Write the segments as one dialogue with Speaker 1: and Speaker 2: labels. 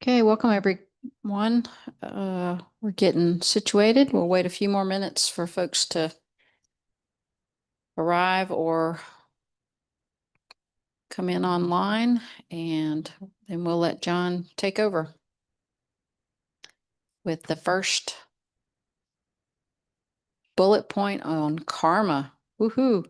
Speaker 1: Okay, welcome everyone. We're getting situated. We'll wait a few more minutes for folks to arrive or come in online, and then we'll let John take over with the first bullet point on karma. Woohoo.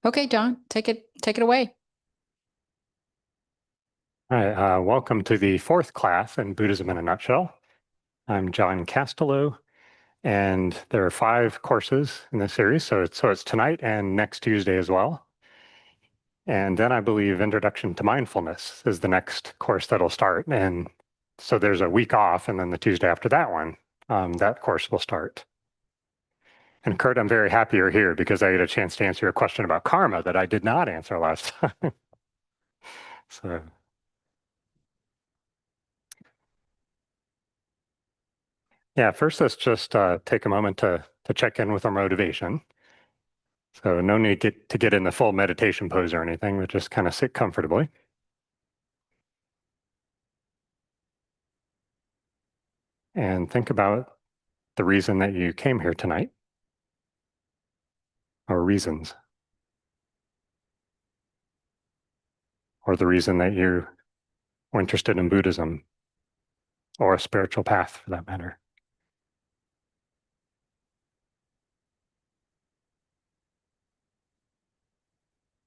Speaker 1: Okay, John, take it away.
Speaker 2: All right, welcome to the fourth class in Buddhism in a Nutshell. I'm John Castello, and there are 5 courses in this series, so it's tonight and next Tuesday as well. And then I believe Introduction to Mindfulness is the next course that'll start, and so there's a week off, and then the Tuesday after that one, that course will start. And Kurt, I'm very happy you're here because I get a chance to answer your question about karma that I did not answer last time. So. Yeah, first let's just take a moment to check in with our motivation. So no need to get in the full meditation pose or anything, but just kind of sit comfortably. And think about the reason that you came here tonight, or reasons, or the reason that you were interested in Buddhism, or a spiritual path for that matter.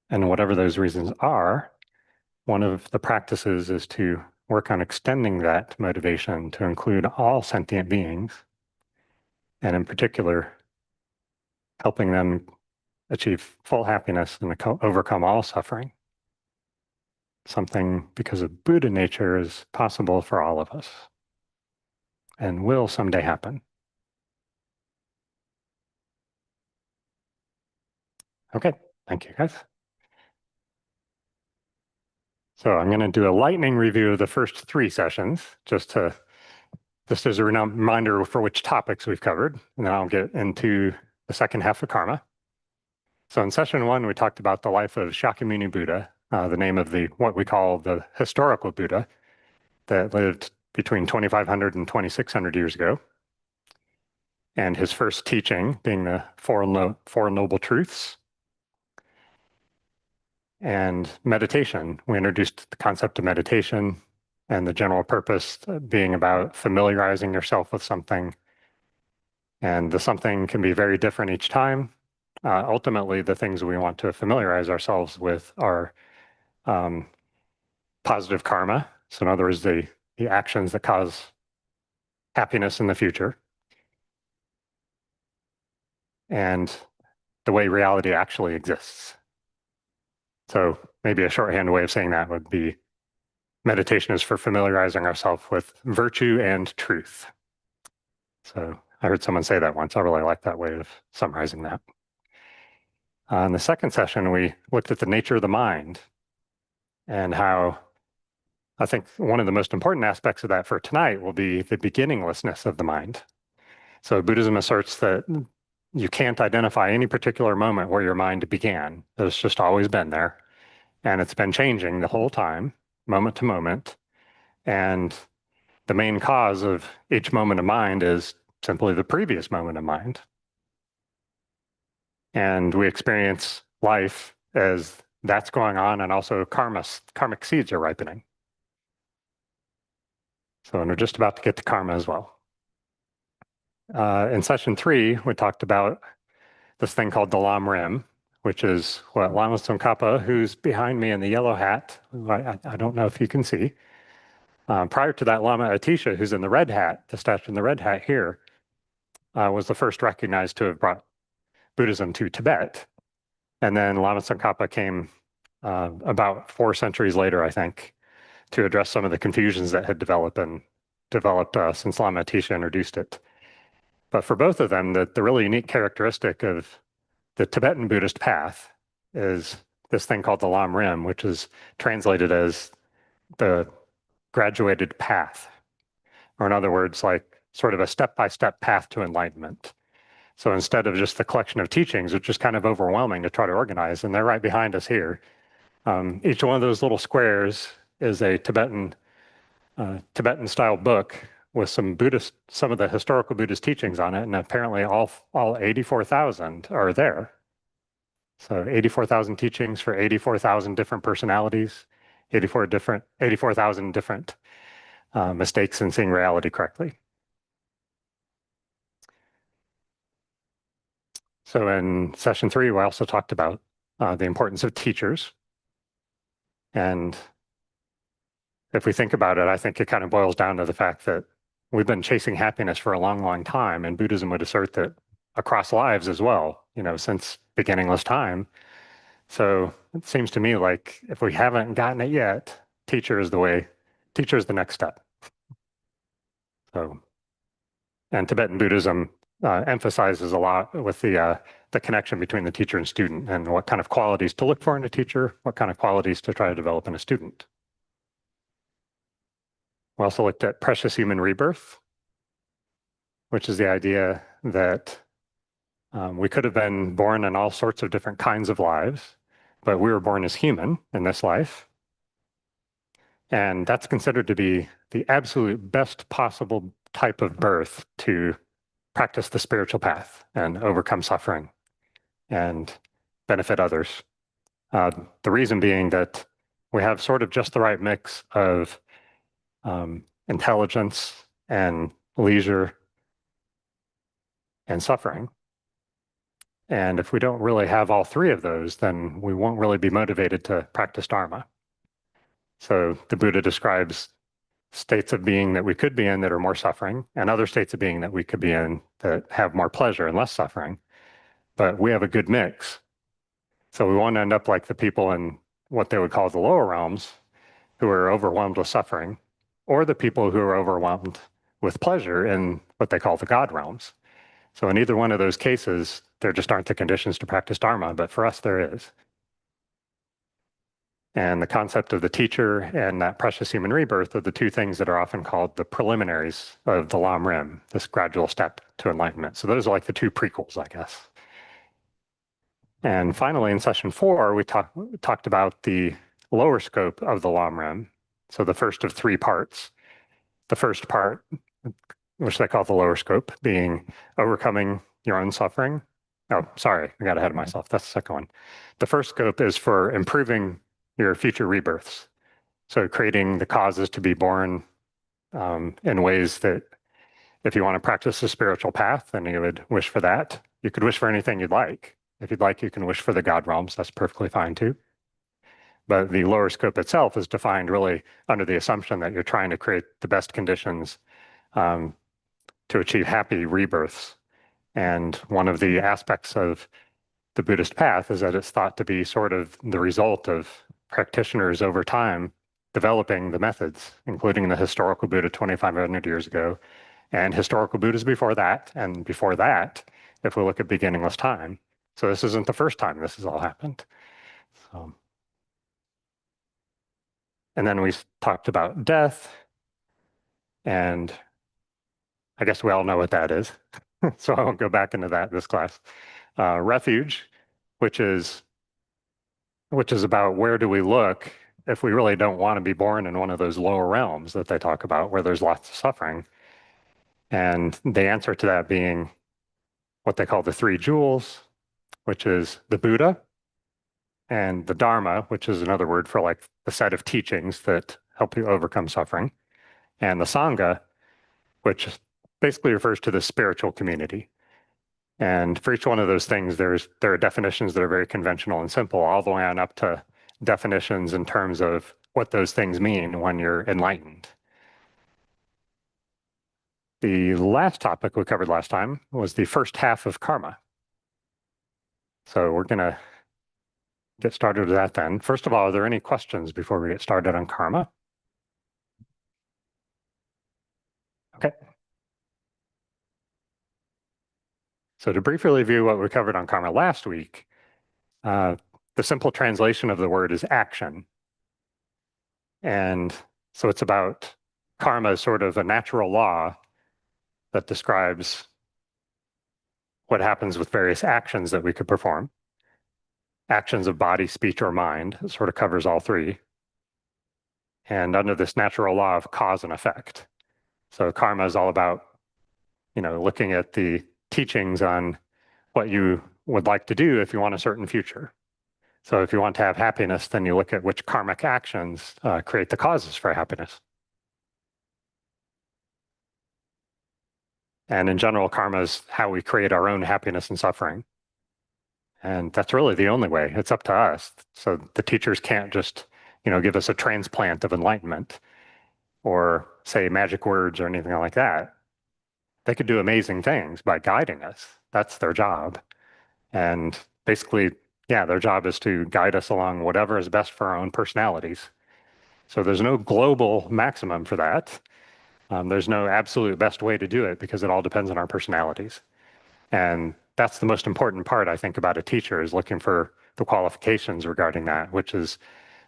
Speaker 2: And whatever those reasons are, one of the practices is to work on extending that motivation to include all sentient beings, and in particular, helping them achieve full happiness and overcome all suffering. Something, because of Buddha nature, is possible for all of us and will someday happen. Okay, thank you guys. So I'm going to do a lightning review of the first 3 sessions, just as a reminder for which topics we've covered, and then I'll get into the second half of karma. So in session 1, we talked about the life of Shakyamuni Buddha, the name of what we call the historical Buddha that lived between 2,500 and 2,600 years ago. And his first teaching being the Four Noble Truths. And meditation, we introduced the concept of meditation and the general purpose being about familiarizing yourself with something. And the something can be very different each time. Ultimately, the things we want to familiarize ourselves with are positive karma. So in other words, the actions that cause happiness in the future. And the way reality actually exists. So maybe a shorthand way of saying that would be meditation is for familiarizing ourselves with virtue and truth. So I heard someone say that once. I really like that way of summarizing that. In the second session, we looked at the nature of the mind and how I think one of the most important aspects of that for tonight will be the beginninglessness of the mind. So Buddhism asserts that you can't identify any particular moment where your mind began. It's just always been there. And it's been changing the whole time, moment to moment. And the main cause of each moment of mind is simply the previous moment of mind. And we experience life as that's going on, and also karmic seeds are ripening. So, and we're just about to get to karma as well. In session 3, we talked about this thing called the Lam Rim, which is what Lama Tsongkhapa, who's behind me in the yellow hat, who I don't know if you can see. Prior to that, Lama Atisha, who's in the red hat, the statue in the red hat here, was the first recognized to have brought Buddhism to Tibet. And then Lama Tsongkhapa came about 4 centuries later, I think, to address some of the confusions that had developed since Lama Atisha introduced it. But for both of them, the really unique characteristic of the Tibetan Buddhist path is this thing called the Lam Rim, which is translated as the graduated path, or in other words, like sort of a step-by-step path to enlightenment. So instead of just the collection of teachings, which is kind of overwhelming to try to organize, and they're right behind us here, each one of those little squares is a Tibetan style book with some of the historical Buddhist teachings on it, and apparently all 84,000 are there. So 84,000 teachings for 84,000 different personalities, 84,000 different mistakes in seeing reality correctly. So in session 3, we also talked about the importance of teachers. And if we think about it, I think it kind of boils down to the fact that we've been chasing happiness for a long, long time, and Buddhism would assert that across lives as well, since beginningless time. So it seems to me like if we haven't gotten it yet, teacher is the next step. So, and Tibetan Buddhism emphasizes a lot with the connection between the teacher and student, and what kind of qualities to look for in a teacher, what kind of qualities to try to develop in a student. We also looked at precious human rebirth, which is the idea that we could have been born in all sorts of different kinds of lives, but we were born as human in this life. And that's considered to be the absolute best possible type of birth to practice the spiritual path and overcome suffering and benefit others. The reason being that we have sort of just the right mix of intelligence and leisure and suffering. And if we don't really have all 3 of those, then we won't really be motivated to practice Dharma. So the Buddha describes states of being that we could be in that are more suffering, and other states of being that we could be in that have more pleasure and less suffering. But we have a good mix. So we won't end up like the people in what they would call the lower realms who are overwhelmed with suffering, or the people who are overwhelmed with pleasure in what they call the God realms. So in either one of those cases, there just aren't the conditions to practice Dharma, but for us there is. And the concept of the teacher and that precious human rebirth are the 2 things that are often called the preliminaries of the Lam Rim, this gradual step to enlightenment. So those are like the 2 prequels, I guess. And finally, in session 4, we talked about the lower scope of the Lam Rim, so the first of 3 parts. the first part, which they call the lower scope, being overcoming your own suffering. Oh, sorry, I got ahead of myself. That's the second one. The first scope is for improving your future rebirths. So creating the causes to be born in ways that if you want to practice the spiritual path, then you would wish for that. You could wish for anything you'd like. If you'd like, you can wish for the God realms. That's perfectly fine too. But the lower scope itself is defined really under the assumption that you're trying to create the best conditions um, to achieve happy rebirths. And one of the aspects of the Buddhist path is that it's thought to be sort of the result of practitioners over time developing the methods, including the historical Buddha 2,500 years ago, and historical Buddhas before that, and before that, if we look at beginningless time. So this isn't the first time this has all happened. And then we talked about death, and I guess we all know what that is. So I won't go back into that this class. Refuge, which is about where do we look if we really don't want to be born in one of those lower realms that they talk about where there's lots of suffering. And the answer to that being what they call the three jewels, which is the Buddha and the Dharma, which is another word for like the set of teachings that help you overcome suffering, and the Sangha, which basically refers to the spiritual community. And for each one of those things, there are definitions that are very conventional and simple, all the way on up to definitions in terms of what those things mean when you're enlightened. The last topic we covered last time was the first half of karma. So we're going to get started with that then. First of all, are there any questions before we get started on karma? Okay. So to briefly review what we covered on karma last week, the simple translation of the word is action. And so it's about karma as sort of a natural law that describes what happens with various actions that we could perform. Actions of body, speech, or mind. It sort of covers all three. And under this natural law of cause and effect. So karma is all about, looking at the teachings on what you would like to do if you want a certain future. So if you want to have happiness, then you look at which karmic actions create the causes for happiness. And in general, karma is how we create our own happiness and suffering. And that's really the only way. It's up to us. So the teachers can't just, give us a transplant of enlightenment or say magic words or anything like that. They could do amazing things by guiding us. That's their job. And basically, their job is to guide us along whatever is best for our own personalities. So there's no global maximum for that. There's no absolute best way to do it because it all depends on our personalities. And that's the most important part, I think, about a teacher is looking for the qualifications regarding that, which is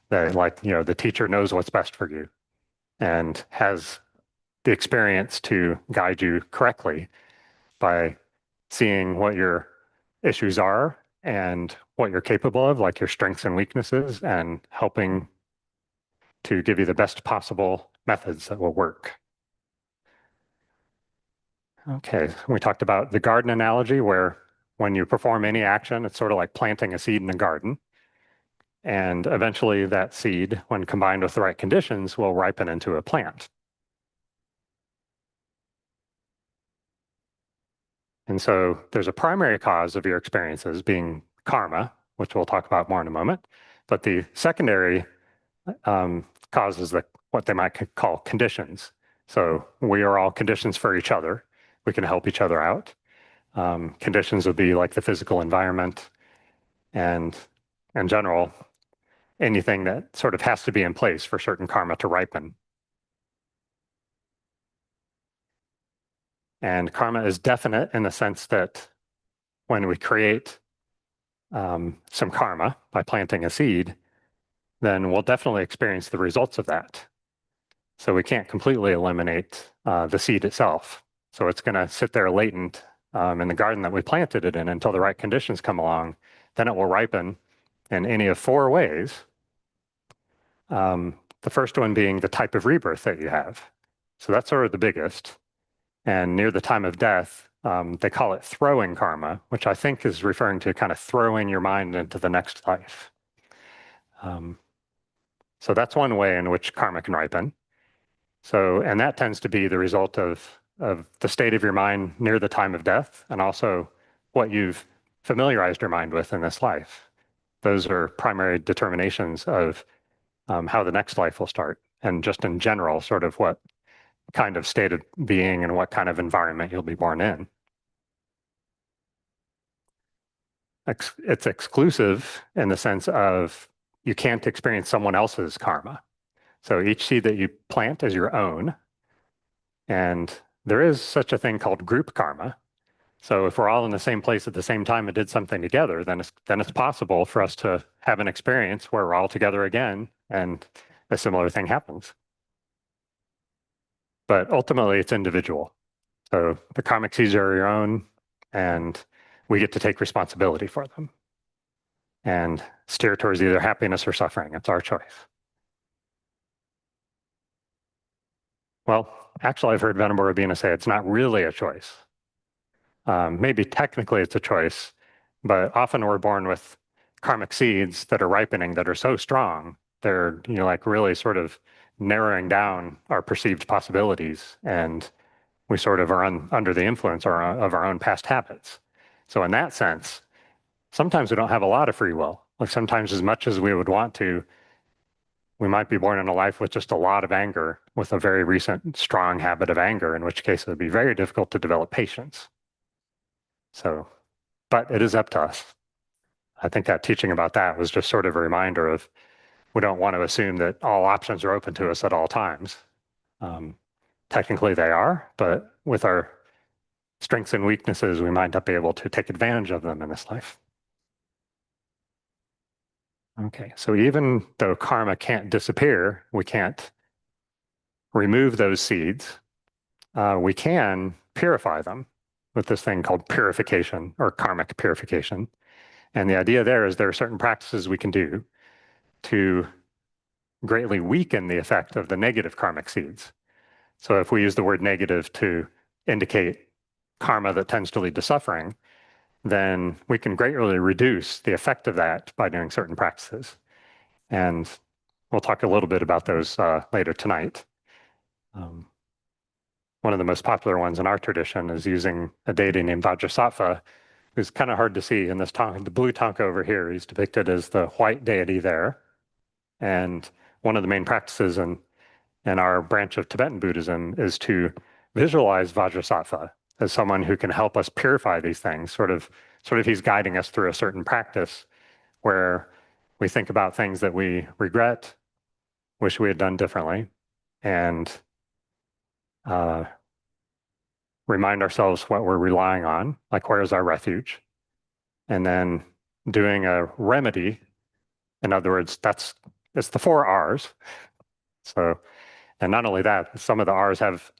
Speaker 2: that, the teacher knows what's best for you and has the experience to guide you correctly by seeing what your issues are and what you're capable of, like your strengths and weaknesses, and helping to give you the best possible methods that will work. Okay, we talked about the garden analogy where when you perform any action, it's sort of like planting a seed in a garden. And eventually that seed, when combined with the right conditions, will ripen into a plant. And so there's a primary cause of your experiences being karma, which we'll talk about more in a moment. But the secondary cause is what they might call conditions. So we are all conditions for each other. We can help each other out. Conditions would be like the physical environment and in general, anything that sort of has to be in place for certain karma to ripen. And karma is definite in the sense that when we create some karma by planting a seed, then we'll definitely experience the results of that. So we can't completely eliminate the seed itself. So it's going to sit there latent in the garden that we planted it in until the right conditions come along. Then it will ripen in any of four ways. The first one being the type of rebirth that you have. So that's sort of the biggest. And near the time of death, they call it throwing karma, which I think is referring to kind of throwing your mind into the next life. Um, so that's one way in which karma can ripen. So, and that tends to be the result of the state of your mind near the time of death, and also what you've familiarized your mind with in this life. Those are primary determinations of how the next life will start, and just in general, sort of what kind of state of being and what kind of environment you'll be born in. It's exclusive in the sense of you can't experience someone else's karma. So each seed that you plant is your own. And there is such a thing called group karma. So if we're all in the same place at the same time and did something together, then it's possible for us to have an experience where we're all together again and a similar thing happens. But ultimately, it's individual. So the karmic seeds are your own, and we get to take responsibility for them and steer towards either happiness or suffering. It's our choice. Well, actually, I've heard Venerable Rabina say it's not really a choice. Maybe technically it's a choice, but often we're born with karmic seeds that are ripening that are so strong, they're, like really sort of narrowing down our perceived possibilities. And we sort of are under the influence of our own past habits. So in that sense, sometimes we don't have a lot of free will. Like sometimes as much as we would want to, we might be born in a life with just a lot of anger, with a very recent strong habit of anger, in which case it would be very difficult to develop patience. So, but it is up to us. I think that teaching about that was just sort of a reminder of we don't want to assume that all options are open to us at all times. Technically they are, but with our strengths and weaknesses, we might not be able to take advantage of them in this life. Okay, so even though karma can't disappear, we can't remove those seeds, we can purify them with this thing called purification or karmic purification. And the idea there is there are certain practices we can do to greatly weaken the effect of the negative karmic seeds. So if we use the word negative to indicate karma that tends to lead to suffering, then we can greatly reduce the effect of that by doing certain practices. And we'll talk a little bit about those later tonight. One of the most popular ones in our tradition is using a deity named Vajrasattva, who's kind of hard to see in this tonka. The blue tonka over here, he's depicted as the white deity there. And one of the main practices in our branch of Tibetan Buddhism is to visualize Vajrasattva as someone who can help us purify these things. Sort of he's guiding us through a certain practice where we think about things that we regret, wish we had done differently, and remind ourselves what we're relying on, like where is our refuge, and then doing a remedy. In other words, it's the 4 R's. So, and not only that, some of the R's have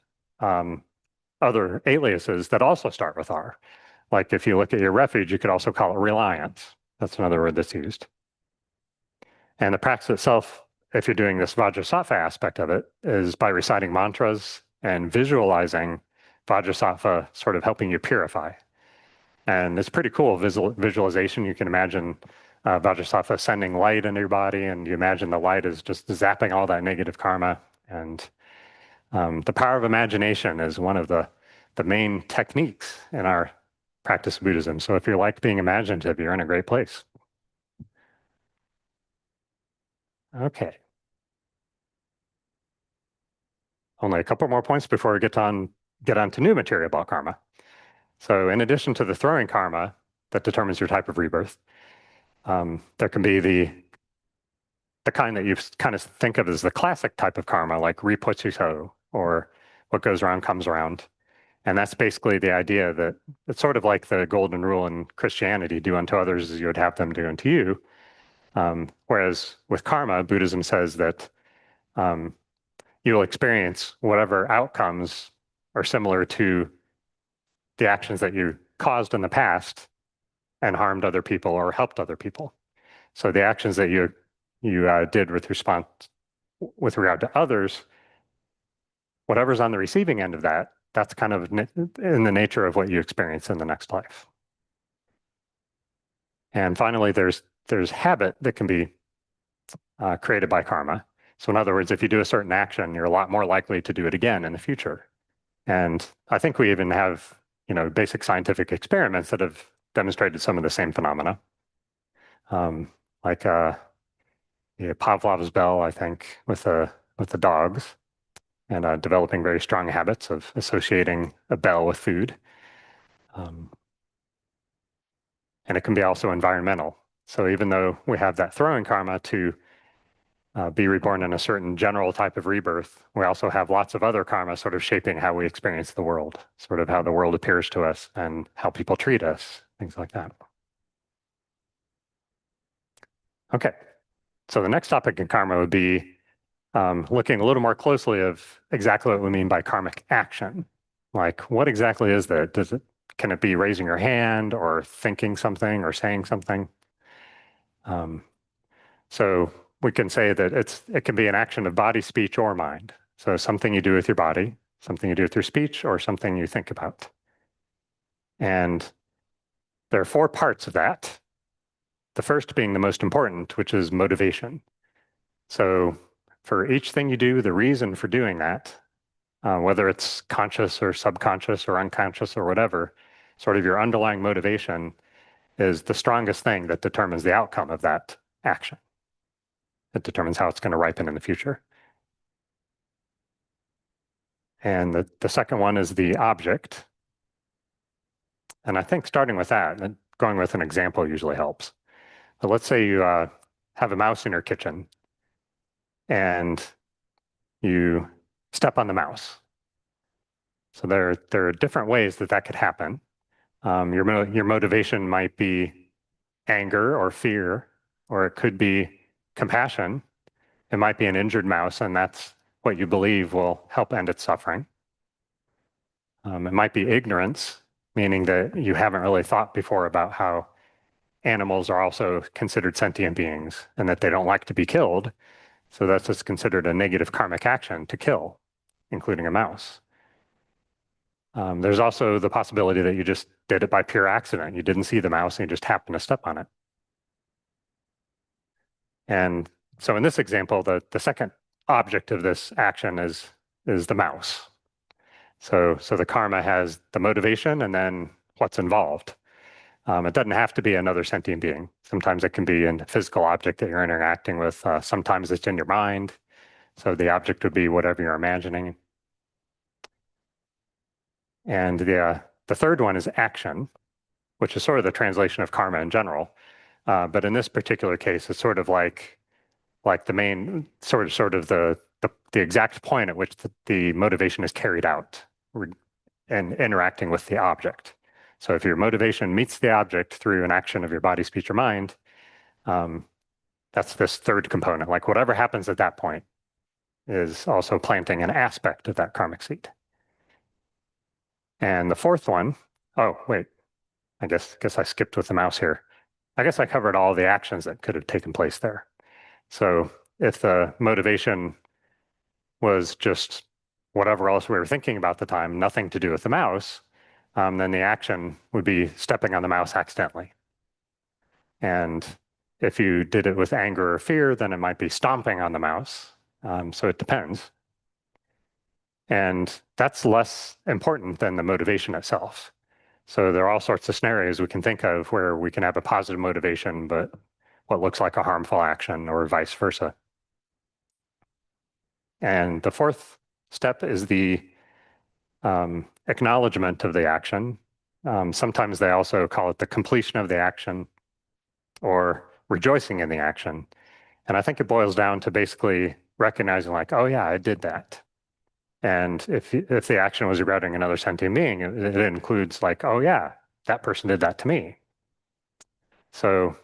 Speaker 2: other aliases that also start with R. Like if you look at your refuge, you could also call it reliance. That's another word that's used. And the practice itself, if you're doing this Vajrasattva aspect of it, is by reciting mantras and visualizing Vajrasattva sort of helping you purify. And it's pretty cool visualization. You can imagine Vajrasattva sending light into your body, and you imagine the light is just zapping all that negative karma. And the power of imagination is one of the main techniques in our practice of Buddhism. So if you like being imaginative, you're in a great place. Okay. Only a couple more points before we get on to new material about karma. So in addition to the throwing karma that determines your type of rebirth, there can be the kind that you kind of think of as the classic type of karma, like ripotsuto, or what goes around comes around. And that's basically the idea that it's sort of like the golden rule in Christianity, do unto others as you would have them do unto you. Whereas with karma, Buddhism says that you'll experience whatever outcomes are similar to the actions that you caused in the past and harmed other people or helped other people. So the actions that you did with regard to others whatever's on the receiving end of that, that's kind of in the nature of what you experience in the next life. And finally, there's habit that can be created by karma. So in other words, if you do a certain action, you're a lot more likely to do it again in the future. And I think we even have, basic scientific experiments that have demonstrated some of the same phenomena. Like Pavlov's bell, I think, with the dogs, and developing very strong habits of associating a bell with food. And it can be also environmental. So even though we have that throwing karma to be reborn in a certain general type of rebirth, we also have lots of other karma sort of shaping how we experience the world, sort of how the world appears to us and how people treat us, things like that. Okay, so the next topic in karma would be looking a little more closely of exactly what we mean by karmic action. Like, what exactly is that? Can it be raising your hand or thinking something or saying something? So we can say that it can be an action of body, speech, or mind. So something you do with your body, something you do with your speech, or something you think about. And there are 4 parts of that. The first being the most important, which is motivation. So for each thing you do, the reason for doing that, whether it's conscious or subconscious or unconscious or whatever, sort of your underlying motivation is the strongest thing that determines the outcome of that action. It determines how it's going to ripen in the future. And the second one is the object. And I think starting with that and going with an example usually helps. But let's say you have a mouse in your kitchen and you step on the mouse. So there are different ways that could happen. Your motivation might be anger or fear, or it could be compassion. It might be an injured mouse, and that's what you believe will help end its suffering. It might be ignorance, meaning that you haven't really thought before about how animals are also considered sentient beings and that they don't like to be killed. So that's just considered a negative karmic action to kill, including a mouse. There's also the possibility that you just did it by pure accident. You didn't see the mouse and you just happened to step on it. And so in this example, the second object of this action is the mouse. So the karma has the motivation and then what's involved. It doesn't have to be another sentient being. Sometimes it can be a physical object that you're interacting with. Sometimes it's in your mind. So the object would be whatever you're imagining. And the third one is action, which is sort of the translation of karma in general. But in this particular case, it's sort of like the main sort of the exact point at which the motivation is carried out and interacting with the object. So if your motivation meets the object through an action of your body, speech, or mind, that's this third component. Like whatever happens at that point is also planting an aspect of that karmic seed. And the fourth one, oh, wait, I guess I skipped with the mouse here. I guess I covered all the actions that could have taken place there. So if the motivation was just whatever else we were thinking about at the time, nothing to do with the mouse, then the action would be stepping on the mouse accidentally. And if you did it with anger or fear, then it might be stomping on the mouse. So it depends. And that's less important than the motivation itself. So there are all sorts of scenarios we can think of where we can have a positive motivation, but what looks like a harmful action or vice versa. And the fourth step is the acknowledgement of the action. Sometimes they also call it the completion of the action or rejoicing in the action. And I think it boils down to basically recognizing like, oh yeah, I did that. And if the action was regarding another sentient being, it includes like, oh yeah, that person did that to me. So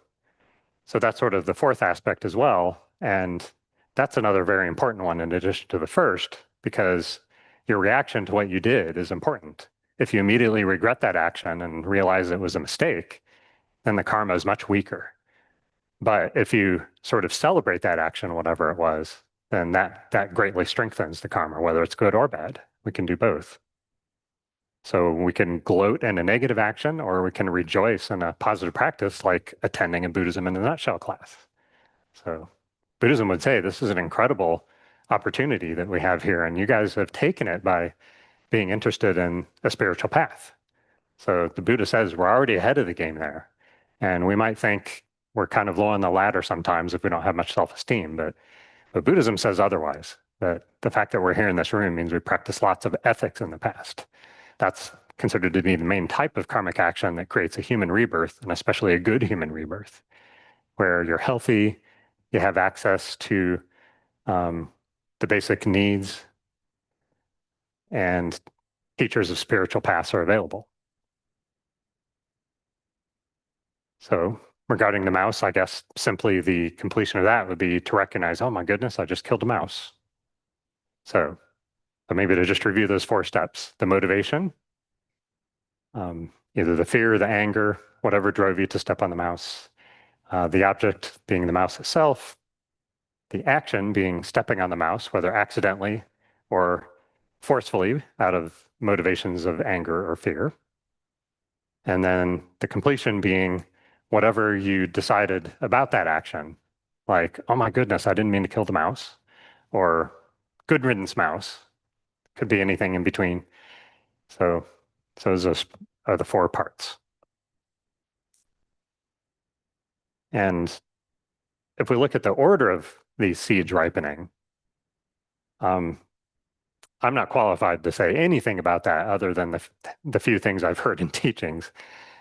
Speaker 2: that's sort of the fourth aspect as well. And that's another very important one in addition to the first, because your reaction to what you did is important. If you immediately regret that action and realize it was a mistake, then the karma is much weaker. But if you sort of celebrate that action, whatever it was, then that greatly strengthens the karma, whether it's good or bad. We can do both. So we can gloat in a negative action, or we can rejoice in a positive practice like attending a Buddhism in a nutshell class. So Buddhism would say this is an incredible opportunity that we have here, and you guys have taken it by being interested in a spiritual path. So the Buddha says we're already ahead of the game there. And we might think we're kind of low on the ladder sometimes if we don't have much self-esteem, but Buddhism says otherwise, that the fact that we're here in this room means we practice lots of ethics in the past. That's considered to be the main type of karmic action that creates a human rebirth, and especially a good human rebirth, where you're healthy, you have access to the basic needs, and teachers of spiritual paths are available. So regarding the mouse, I guess simply the completion of that would be to recognize, oh my goodness, I just killed a mouse. So maybe to just review those 4 steps: the motivation, either the fear, the anger, whatever drove you to step on the mouse, the object being the mouse itself, the action being stepping on the mouse, whether accidentally or forcefully out of motivations of anger or fear, and then the completion being whatever you decided about that action, like, oh my goodness, I didn't mean to kill the mouse, or good riddance mouse, could be anything in between. So those are the 4 parts. And if we look at the order of these seeds ripening, I'm not qualified to say anything about that other than the few things I've heard in teachings.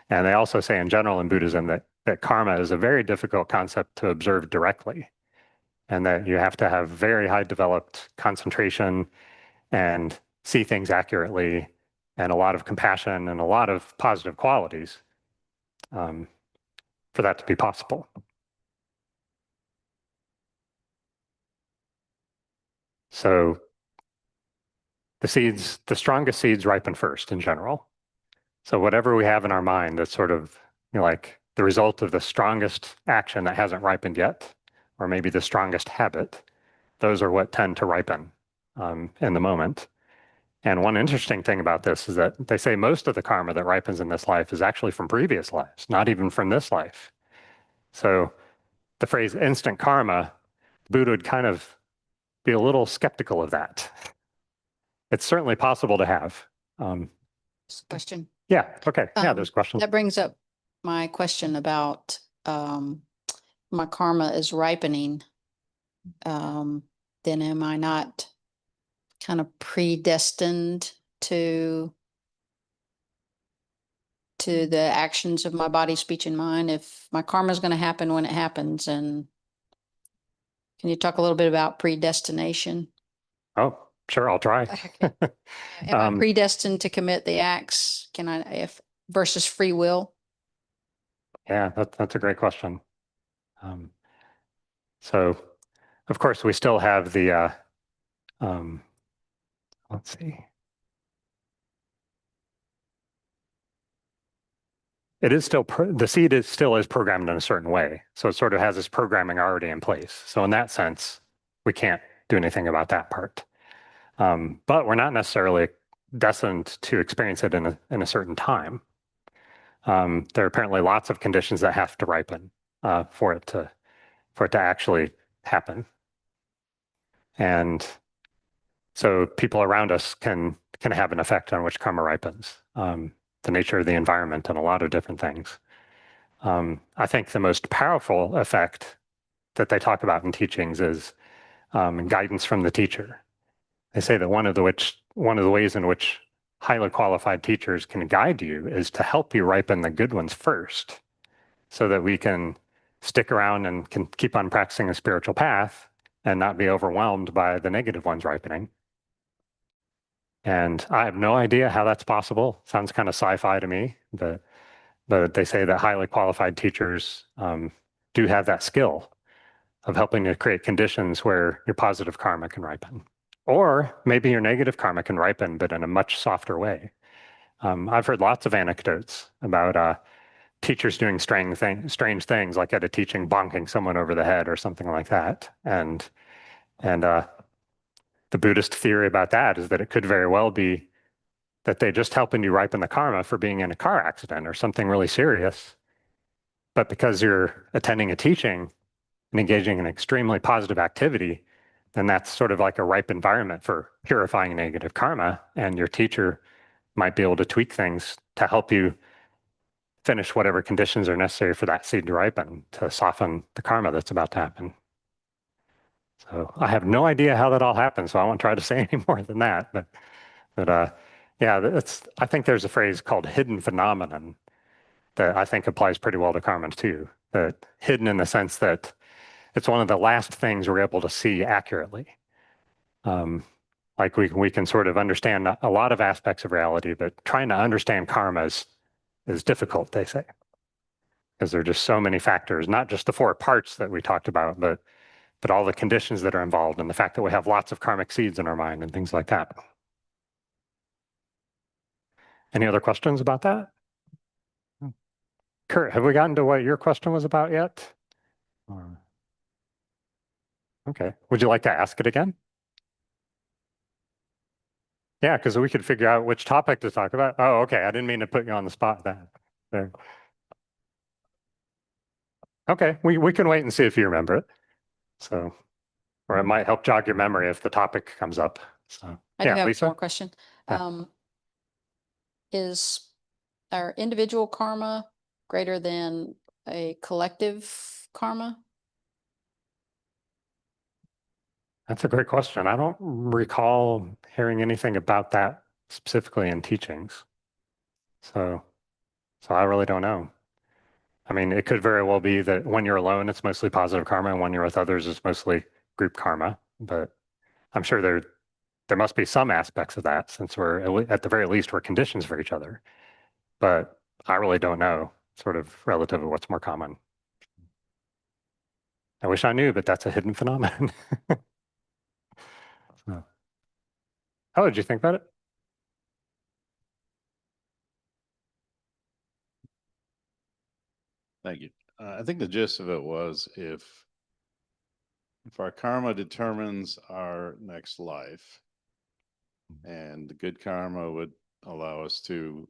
Speaker 2: And they also say in general in Buddhism that karma is a very difficult concept to observe directly, and that you have to have very high developed concentration and see things accurately and a lot of compassion and a lot of positive qualities for that to be possible. So the strongest seeds ripen first in general. So whatever we have in our mind that's sort of like the result of the strongest action that hasn't ripened yet, or maybe the strongest habit, those are what tend to ripen in the moment. And one interesting thing about this is that they say most of the karma that ripens in this life is actually from previous lives, not even from this life. So the phrase instant karma, Buddha would kind of be a little skeptical of that. It's certainly possible to have.
Speaker 1: Question.
Speaker 2: Yeah, okay. Yeah, there's questions.
Speaker 1: That brings up my question about my karma is ripening. Then am I not kind of predestined to the actions of my body, speech, and mind? If my karma is going to happen when it happens, and can you talk a little bit about predestination?
Speaker 2: Oh, sure, I'll try.
Speaker 1: Okay. Am I predestined to commit the acts? Can I, if versus free will?
Speaker 2: Yeah, that's a great question. So, of course, we still have the, let's see. It is still, the seed is still is programmed in a certain way. So it sort of has this programming already in place. So in that sense, we can't do anything about that part. But we're not necessarily destined to experience it in a certain time. There are apparently lots of conditions that have to ripen for it to actually happen. And so people around us can have an effect on which karma ripens, the nature of the environment and a lot of different things. I think the most powerful effect that they talk about in teachings is guidance from the teacher. They say that one of the ways in which highly qualified teachers can guide you is to help you ripen the good ones first, so that we can stick around and can keep on practicing a spiritual path and not be overwhelmed by the negative ones ripening. And I have no idea how that's possible. Sounds kind of sci-fi to me, but they say that highly qualified teachers do have that skill of helping to create conditions where your positive karma can ripen. Or maybe your negative karma can ripen, but in a much softer way. I've heard lots of anecdotes about teachers doing strange things, like at a teaching bonking someone over the head or something like that. And And the Buddhist theory about that is that it could very well be that they're just helping you ripen the karma for being in a car accident or something really serious. But because you're attending a teaching and engaging in extremely positive activity, then that's sort of like a ripe environment for purifying negative karma. And your teacher might be able to tweak things to help you finish whatever conditions are necessary for that seed to ripen to soften the karma that's about to happen. So I have no idea how that all happens, so I won't try to say any more than that. But yeah, I think there's a phrase called hidden phenomenon that I think applies pretty well to karma too. That hidden in the sense that it's one of the last things we're able to see accurately. Like we can sort of understand a lot of aspects of reality, but trying to understand karma is difficult, they say, because there are just so many factors, not just the four parts that we talked about, but all the conditions that are involved and the fact that we have lots of karmic seeds in our mind and things like that. Any other questions about that? Kurt, have we gotten to what your question was about yet? Okay. Would you like to ask it again? Yeah, because we could figure out which topic to talk about. Oh, okay. I didn't mean to put you on the spot then. There. Okay, we can wait and see if you remember it. So, or it might help jog your memory if the topic comes up. So,
Speaker 1: I do
Speaker 2: yeah,
Speaker 1: have
Speaker 2: Lisa?
Speaker 1: one more question.
Speaker 2: Yeah.
Speaker 1: Is our individual karma greater than a collective karma?
Speaker 2: That's a great question. I don't recall hearing anything about that specifically in teachings. So I really don't know. I mean, it could very well be that when you're alone, it's mostly positive karma, and when you're with others, it's mostly group karma. But I'm sure there must be some aspects of that since we're at the very least we're conditions for each other. But I really don't know, sort of relative to what's more common. I wish I knew, but that's a hidden phenomenon. So, how did you think about it?
Speaker 3: Thank you. I think the gist of it was if our karma determines our next life, and the good karma would allow us to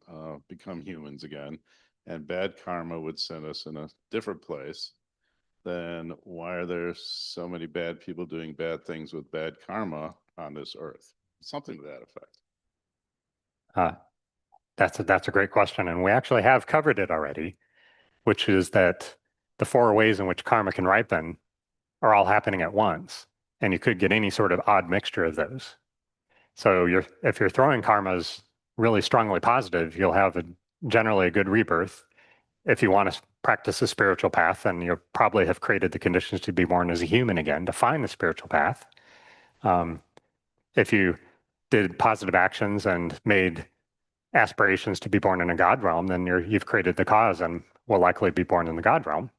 Speaker 3: become humans again, and bad karma would send us in a different place, then why are there so many bad people doing bad things with bad karma on this earth? Something to that effect.
Speaker 2: That's a great question, and we actually have covered it already, which is that the four ways in which karma can ripen are all happening at once, and you could get any sort of odd mixture of those. So if you're throwing karmas really strongly positive, you'll have generally a good rebirth. If you want to practice a spiritual path, then you'll probably have created the conditions to be born as a human again to find the spiritual path. If you did positive actions and made aspirations to be born in a God realm, then you've created the cause and will likely be born in the God realm.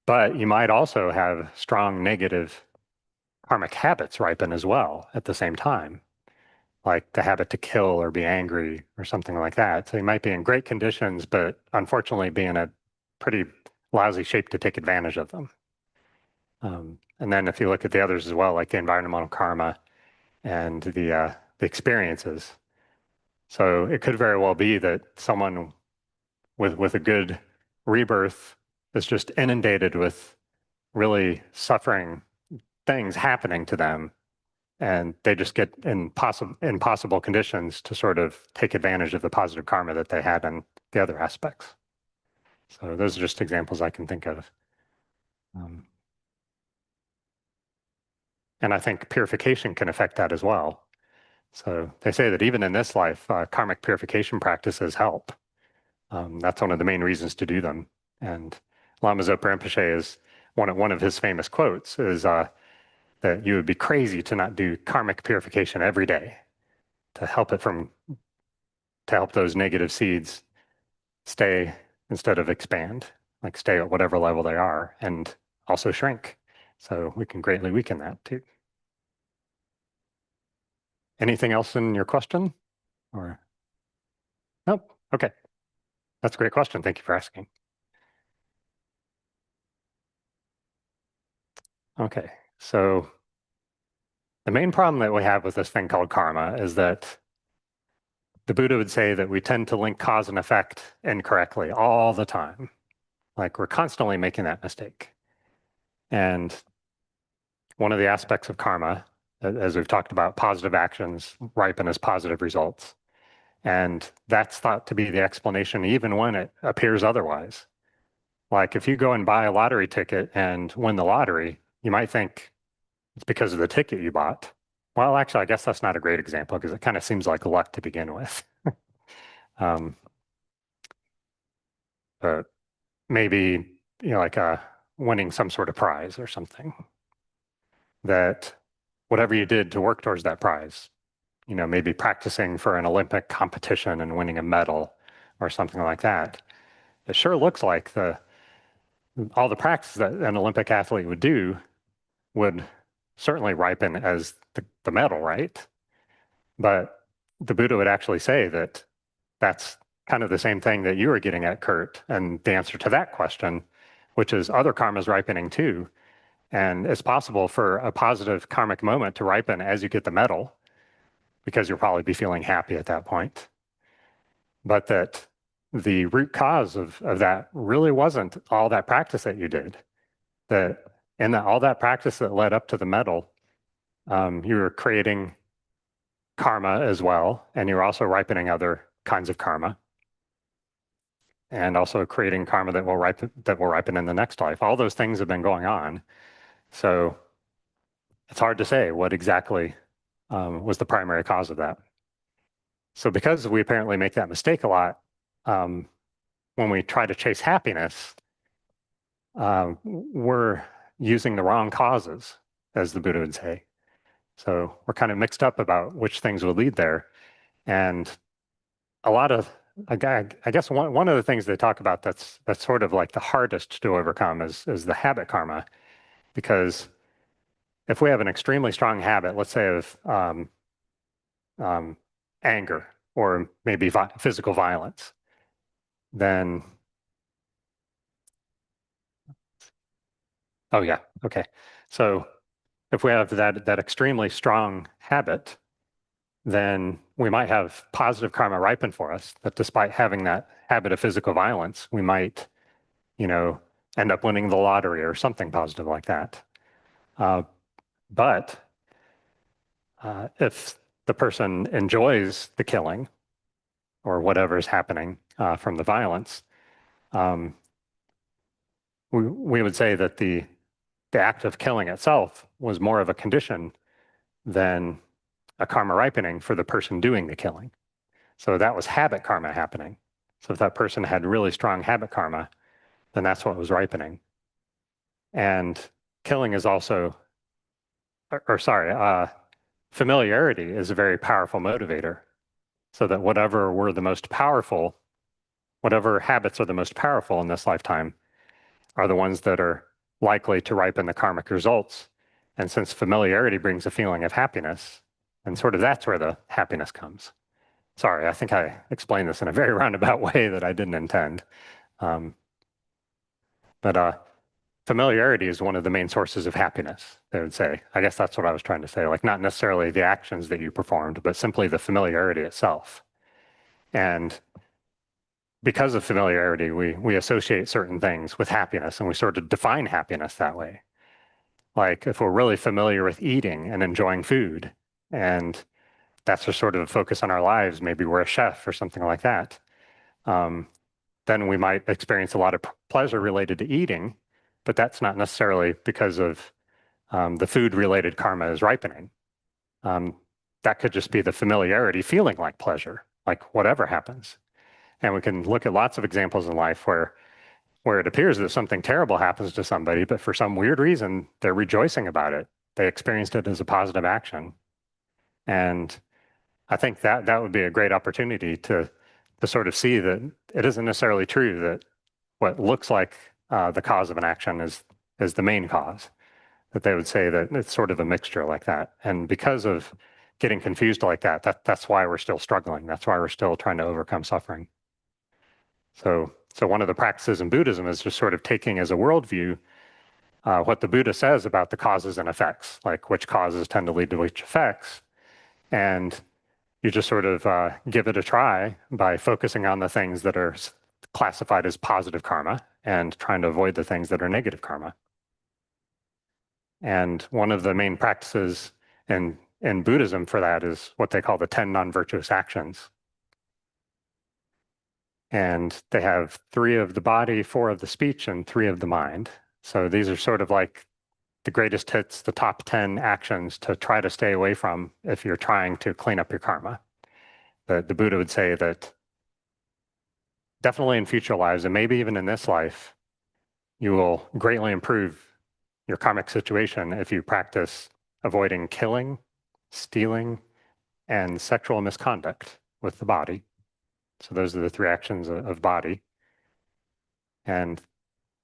Speaker 2: But you might also have strong negative karmic habits ripen as well at the same time, like the habit to kill or be angry or something like that. So you might be in great conditions, but unfortunately be in a pretty lousy shape to take advantage of them. And then if you look at the others as well, like the environmental karma and the experiences. So it could very well be that someone with a good rebirth is just inundated with really suffering things happening to them, and they just get in impossible conditions to sort of take advantage of the positive karma that they had in the other aspects. So those are just examples I can think of. And I think purification can affect that as well. So they say that even in this life, karmic purification practices help. That's one of the main reasons to do them. And Lama Zopa Rinpoche is one of his famous quotes is that you would be crazy to not do karmic purification every day to help those negative seeds stay instead of expand, like stay at whatever level they are and also shrink. So we can greatly weaken that too. Anything else in your question? Or nope. Okay. That's a great question. Thank you for asking. Okay, so the main problem that we have with this thing called karma is that the Buddha would say that we tend to link cause and effect incorrectly all the time. Like we're constantly making that mistake. And one of the aspects of karma, as we've talked about, positive actions ripen as positive results. And that's thought to be the explanation even when it appears otherwise. Like if you go and buy a lottery ticket and win the lottery, you might think it's because of the ticket you bought. Well, actually, I guess that's not a great example because it kind of seems like luck to begin with. um, but maybe, like winning some sort of prize or something, that whatever you did to work towards that prize, maybe practicing for an Olympic competition and winning a medal or something like that. It sure looks like all the practice that an Olympic athlete would do would certainly ripen as the medal, right? But the Buddha would actually say that that's kind of the same thing that you were getting at, Kurt, and the answer to that question, which is other karma is ripening too. And it's possible for a positive karmic moment to ripen as you get the medal, because you'll probably be feeling happy at that point. But that the root cause of that really wasn't all that practice that you did. That in all that practice that led up to the medal, you were creating karma as well, and you're also ripening other kinds of karma, and also creating karma that will ripen in the next life. All those things have been going on, so it's hard to say what exactly was the primary cause of that. So because we apparently make that mistake a lot, when we try to chase happiness, we're using the wrong causes, as the Buddha would say. So we're kind of mixed up about which things would lead there. And a lot of, I guess one of the things they talk about that's sort of like the hardest to overcome is the habit karma. Because if we have an extremely strong habit, let's say of anger or maybe physical violence, then, oh yeah, okay. So if we have that extremely strong habit, then we might have positive karma ripen for us, that despite having that habit of physical violence, we might, end up winning the lottery or something positive like that. But if the person enjoys the killing or whatever is happening from the violence, we would say that the act of killing itself was more of a condition than a karma ripening for the person doing the killing. So that was habit karma happening. So if that person had really strong habit karma, then that's what was ripening. And killing is also, familiarity is a very powerful motivator. So that whatever habits are the most powerful in this lifetime are the ones that are likely to ripen the karmic results. And since familiarity brings a feeling of happiness, and sort of that's where the happiness comes. Sorry, I think I explained this in a very roundabout way that I didn't intend. But familiarity is one of the main sources of happiness, they would say. I guess that's what I was trying to say, like not necessarily the actions that you performed, but simply the familiarity itself. And because of familiarity, we associate certain things with happiness, and we sort of define happiness that way. Like if we're really familiar with eating and enjoying food, and that's just sort of a focus on our lives, maybe we're a chef or something like that, then we might experience a lot of pleasure related to eating, but that's not necessarily because of the food-related karma is ripening. That could just be the familiarity feeling like pleasure, like whatever happens. And we can look at lots of examples in life where it appears that something terrible happens to somebody, but for some weird reason, they're rejoicing about it. They experienced it as a positive action. And I think that would be a great opportunity to sort of see that it isn't necessarily true that what looks like the cause of an action is the main cause. That they would say that it's sort of a mixture like that. And because of getting confused like that, that's why we're still struggling. That's why we're still trying to overcome suffering. So one of the practices in Buddhism is just sort of taking as a worldview what the Buddha says about the causes and effects, like which causes tend to lead to which effects. And you just sort of give it a try by focusing on the things that are classified as positive karma and trying to avoid the things that are negative karma. And one of the main practices in Buddhism for that is what they call the 10 non-virtuous actions. And they have 3 of the body, 4 of the speech, and 3 of the mind. So these are sort of like the greatest hits, the top 10 actions to try to stay away from if you're trying to clean up your karma. The Buddha would say that definitely in future lives, and maybe even in this life, you will greatly improve your karmic situation if you practice avoiding killing, stealing, and sexual misconduct with the body. So those are the 3 actions of body. And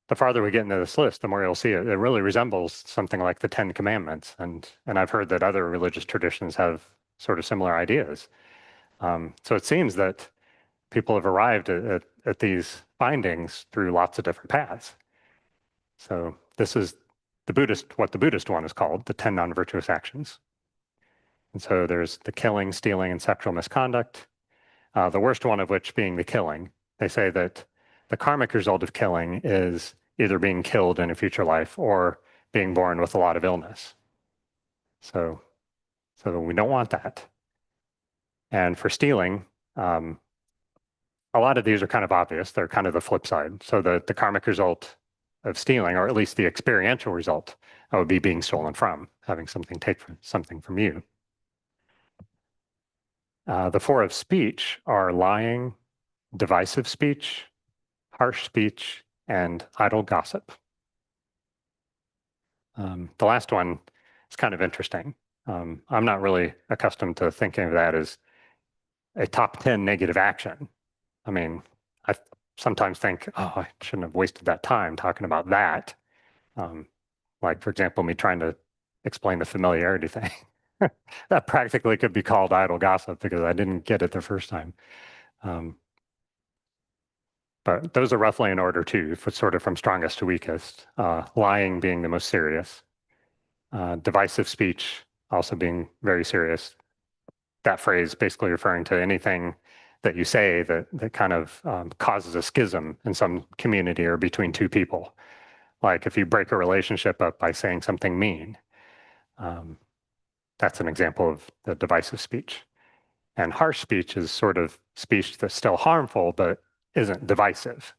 Speaker 2: the farther we get into this list, the more you'll see it really resembles something like the 10 Commandments. And I've heard that other religious traditions have sort of similar ideas. So it seems that people have arrived at these findings through lots of different paths. So this is what the Buddhist one is called, the 10 non-virtuous actions. And so there's the killing, stealing, and sexual misconduct, the worst one of which being the killing. They say that the karmic result of killing is either being killed in a future life or being born with a lot of illness. So we don't want that. And for stealing, a lot of these are kind of obvious. They're kind of the flip side. So the karmic result of stealing, or at least the experiential result, would be being stolen from, having something take something from you. The 4 of speech are lying, divisive speech, harsh speech, and idle gossip. The last one is kind of interesting. I'm not really accustomed to thinking of that as a top 10 negative action. I mean, I sometimes think, oh, I shouldn't have wasted that time talking about that. Like, for example, me trying to explain the familiarity thing. That practically could be called idle gossip because I didn't get it the first time. But those are roughly in order too, sort of from strongest to weakest. Lying being the most serious. Divisive speech also being very serious. That phrase basically referring to anything that you say that kind of causes a schism in some community or between 2 people. Like if you break a relationship up by saying something mean, that's an example of the divisive speech. And harsh speech is sort of speech that's still harmful, but isn't divisive.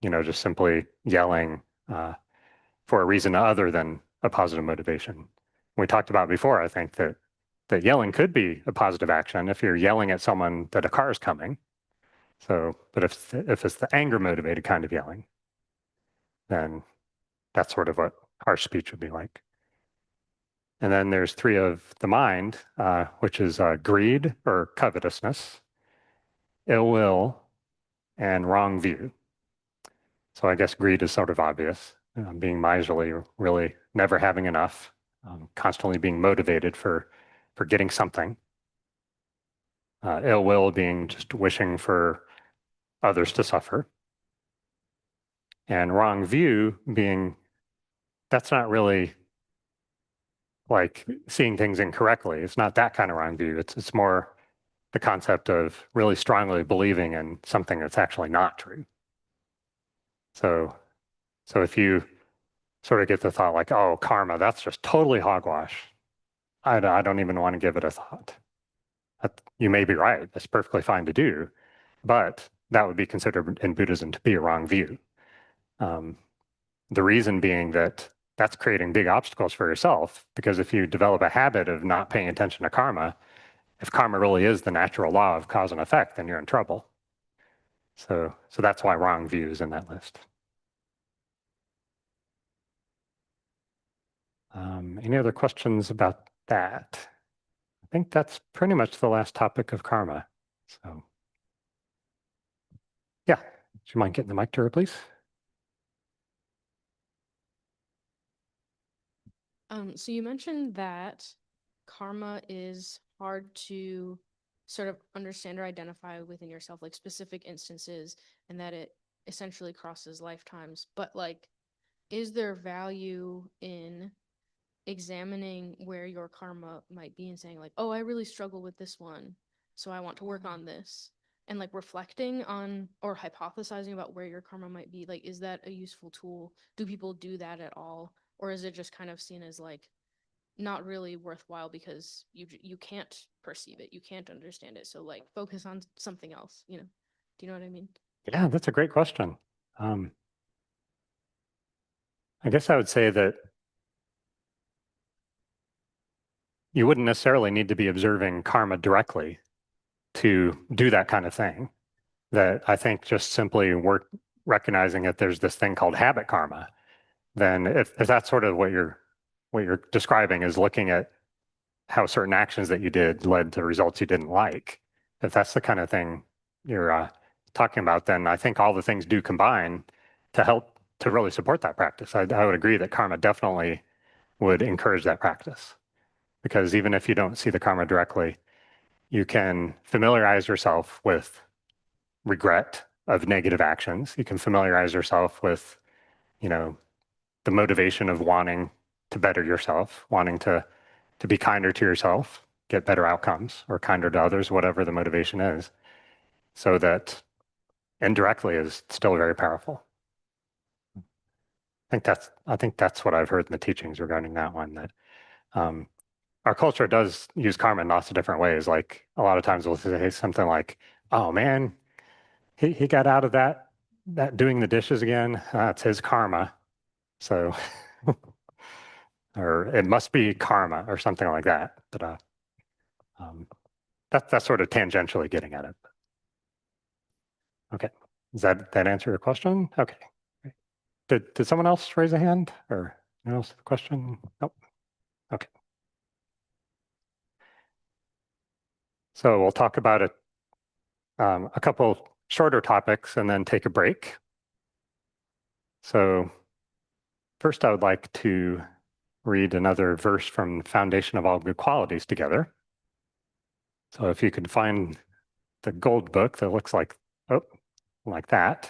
Speaker 2: Just simply yelling for a reason other than a positive motivation. We talked about before, I think, that yelling could be a positive action if you're yelling at someone that a car is coming. So, but if it's the anger motivated kind of yelling, then that's sort of what harsh speech would be like. And then there's 3 of the mind, which is greed or covetousness, ill will, and wrong view. So I guess greed is sort of obvious, being miserly, really never having enough, constantly being motivated for getting something. Ill will being just wishing for others to suffer. And wrong view being, that's not really like seeing things incorrectly. It's not that kind of wrong view. It's more the concept of really strongly believing in something that's actually not true. So if you sort of get the thought like, oh, karma, that's just totally hogwash. I don't even want to give it a thought. You may be right. That's perfectly fine to do, but that would be considered in Buddhism to be a wrong view. The reason being that that's creating big obstacles for yourself, because if you develop a habit of not paying attention to karma, if karma really is the natural law of cause and effect, then you're in trouble. So that's why wrong view is in that list. Any other questions about that? I think that's pretty much the last topic of karma. So yeah, do you mind getting the mic to her, please?
Speaker 4: So you mentioned that karma is hard to sort of understand or identify within yourself, like specific instances, and that it essentially crosses lifetimes. But like, is there value in examining where your karma might be and saying like, oh, I really struggle with this one, so I want to work on this, and like reflecting on or hypothesizing about where your karma might be? Like, is that a useful tool? Do people do that at all? Or is it just kind of seen as like not really worthwhile because you can't perceive it, you can't understand it, so like focus on something else, you know? Do you know what I mean?
Speaker 2: Yeah, that's a great question. I guess I would say that you wouldn't necessarily need to be observing karma directly to do that kind of thing. That I think just simply recognizing that there's this thing called habit karma, then if that's sort of what you're describing is looking at how certain actions that you did led to results you didn't like, if that's the kind of thing you're talking about, then I think all the things do combine to help to really support that practice. I would agree that karma definitely would encourage that practice, because even if you don't see the karma directly, you can familiarize yourself with regret of negative actions. You can familiarize yourself with, you know, the motivation of wanting to better yourself, wanting to be kinder to yourself, get better outcomes, or kinder to others, whatever the motivation is, so that indirectly is still very powerful. I think that's what I've heard in the teachings regarding that one, that our culture does use karma in lots of different ways. Like a lot of times we'll say something like, oh man, he got out of that doing the dishes again. It's his karma. So, or it must be karma or something like that. But that's sort of tangentially getting at it. Okay. Does that answer your question? Okay. Great. Did someone else raise a hand or anyone else have a question? Nope. Okay. So we'll talk about a couple shorter topics and then take a break. So first I would like to read another verse from Foundation of All Good Qualities together. So if you could find the gold book that looks like, oh, like that,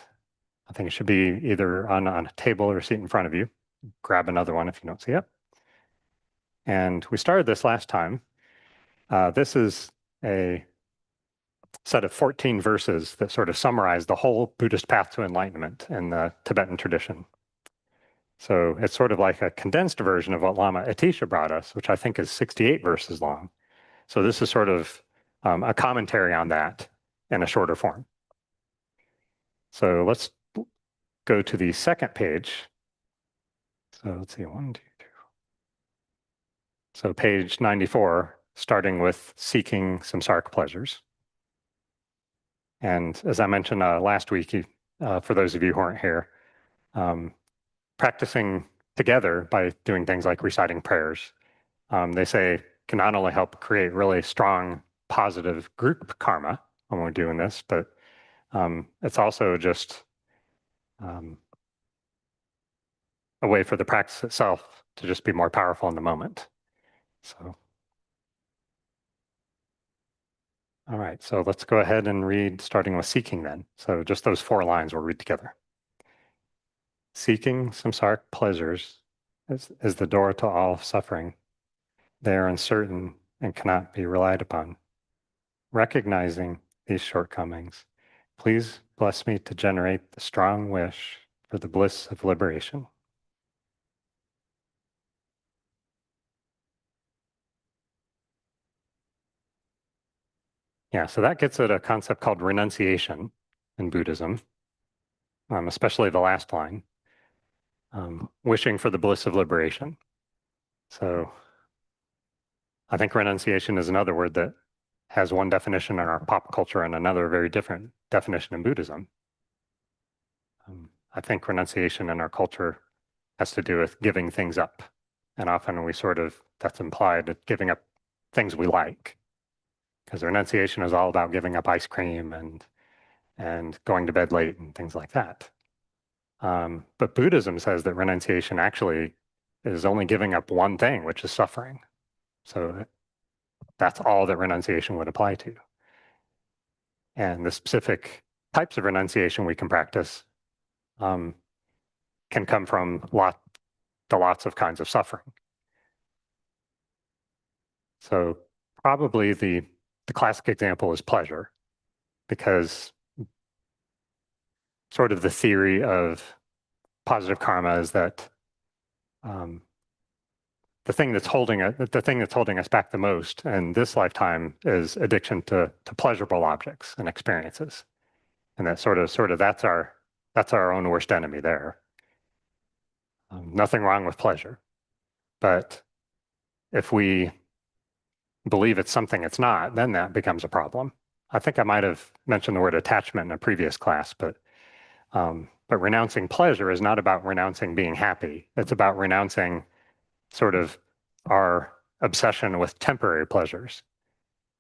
Speaker 2: I think it should be either on a table or a seat in front of you. Grab another one if you don't see it. And we started this last time. This is a set of 14 verses that sort of summarize the whole Buddhist path to enlightenment in the Tibetan tradition. So it's sort of like a condensed version of what Lama Atisha brought us, which I think is 68 verses long. So this is sort of a commentary on that in a shorter form. So let's go to the second page. So let's see, 1, 2, 3. So page 94, starting with seeking samsaric pleasures. And as I mentioned last week, for those of you who aren't here, practicing together by doing things like reciting prayers, they say can not only help create really strong, positive group karma when we're doing this, but it's also just a way for the practice itself to just be more powerful in the moment. So, all right, so let's go ahead and read starting with seeking then. So just those 4 lines we'll read together. Seeking samsaric pleasures is the door to all suffering. They are uncertain and cannot be relied upon. Recognizing these shortcomings, please bless me to generate the strong wish for the bliss of liberation. Yeah, so that gets at a concept called renunciation in Buddhism, especially the last line, wishing for the bliss of liberation. So I think renunciation is another word that has one definition in our pop culture and another very different definition in Buddhism. I think renunciation in our culture has to do with giving things up. And often we sort of, that's implied, giving up things we like. Because renunciation is all about giving up ice cream and going to bed late and things like that. But Buddhism says that renunciation actually is only giving up one thing, which is suffering. So that's all that renunciation would apply to. And the specific types of renunciation we can practice can come from lots of kinds of suffering. So probably the classic example is pleasure, because sort of the theory of positive karma is that the thing that's holding us back the most in this lifetime is addiction to pleasurable objects and experiences, and that sort of that's our own worst enemy there. Nothing wrong with pleasure, but if we believe it's something it's not, then that becomes a problem. I think I might have mentioned the word attachment in a previous class, but renouncing pleasure is not about renouncing being happy. It's about renouncing sort of our obsession with temporary pleasures.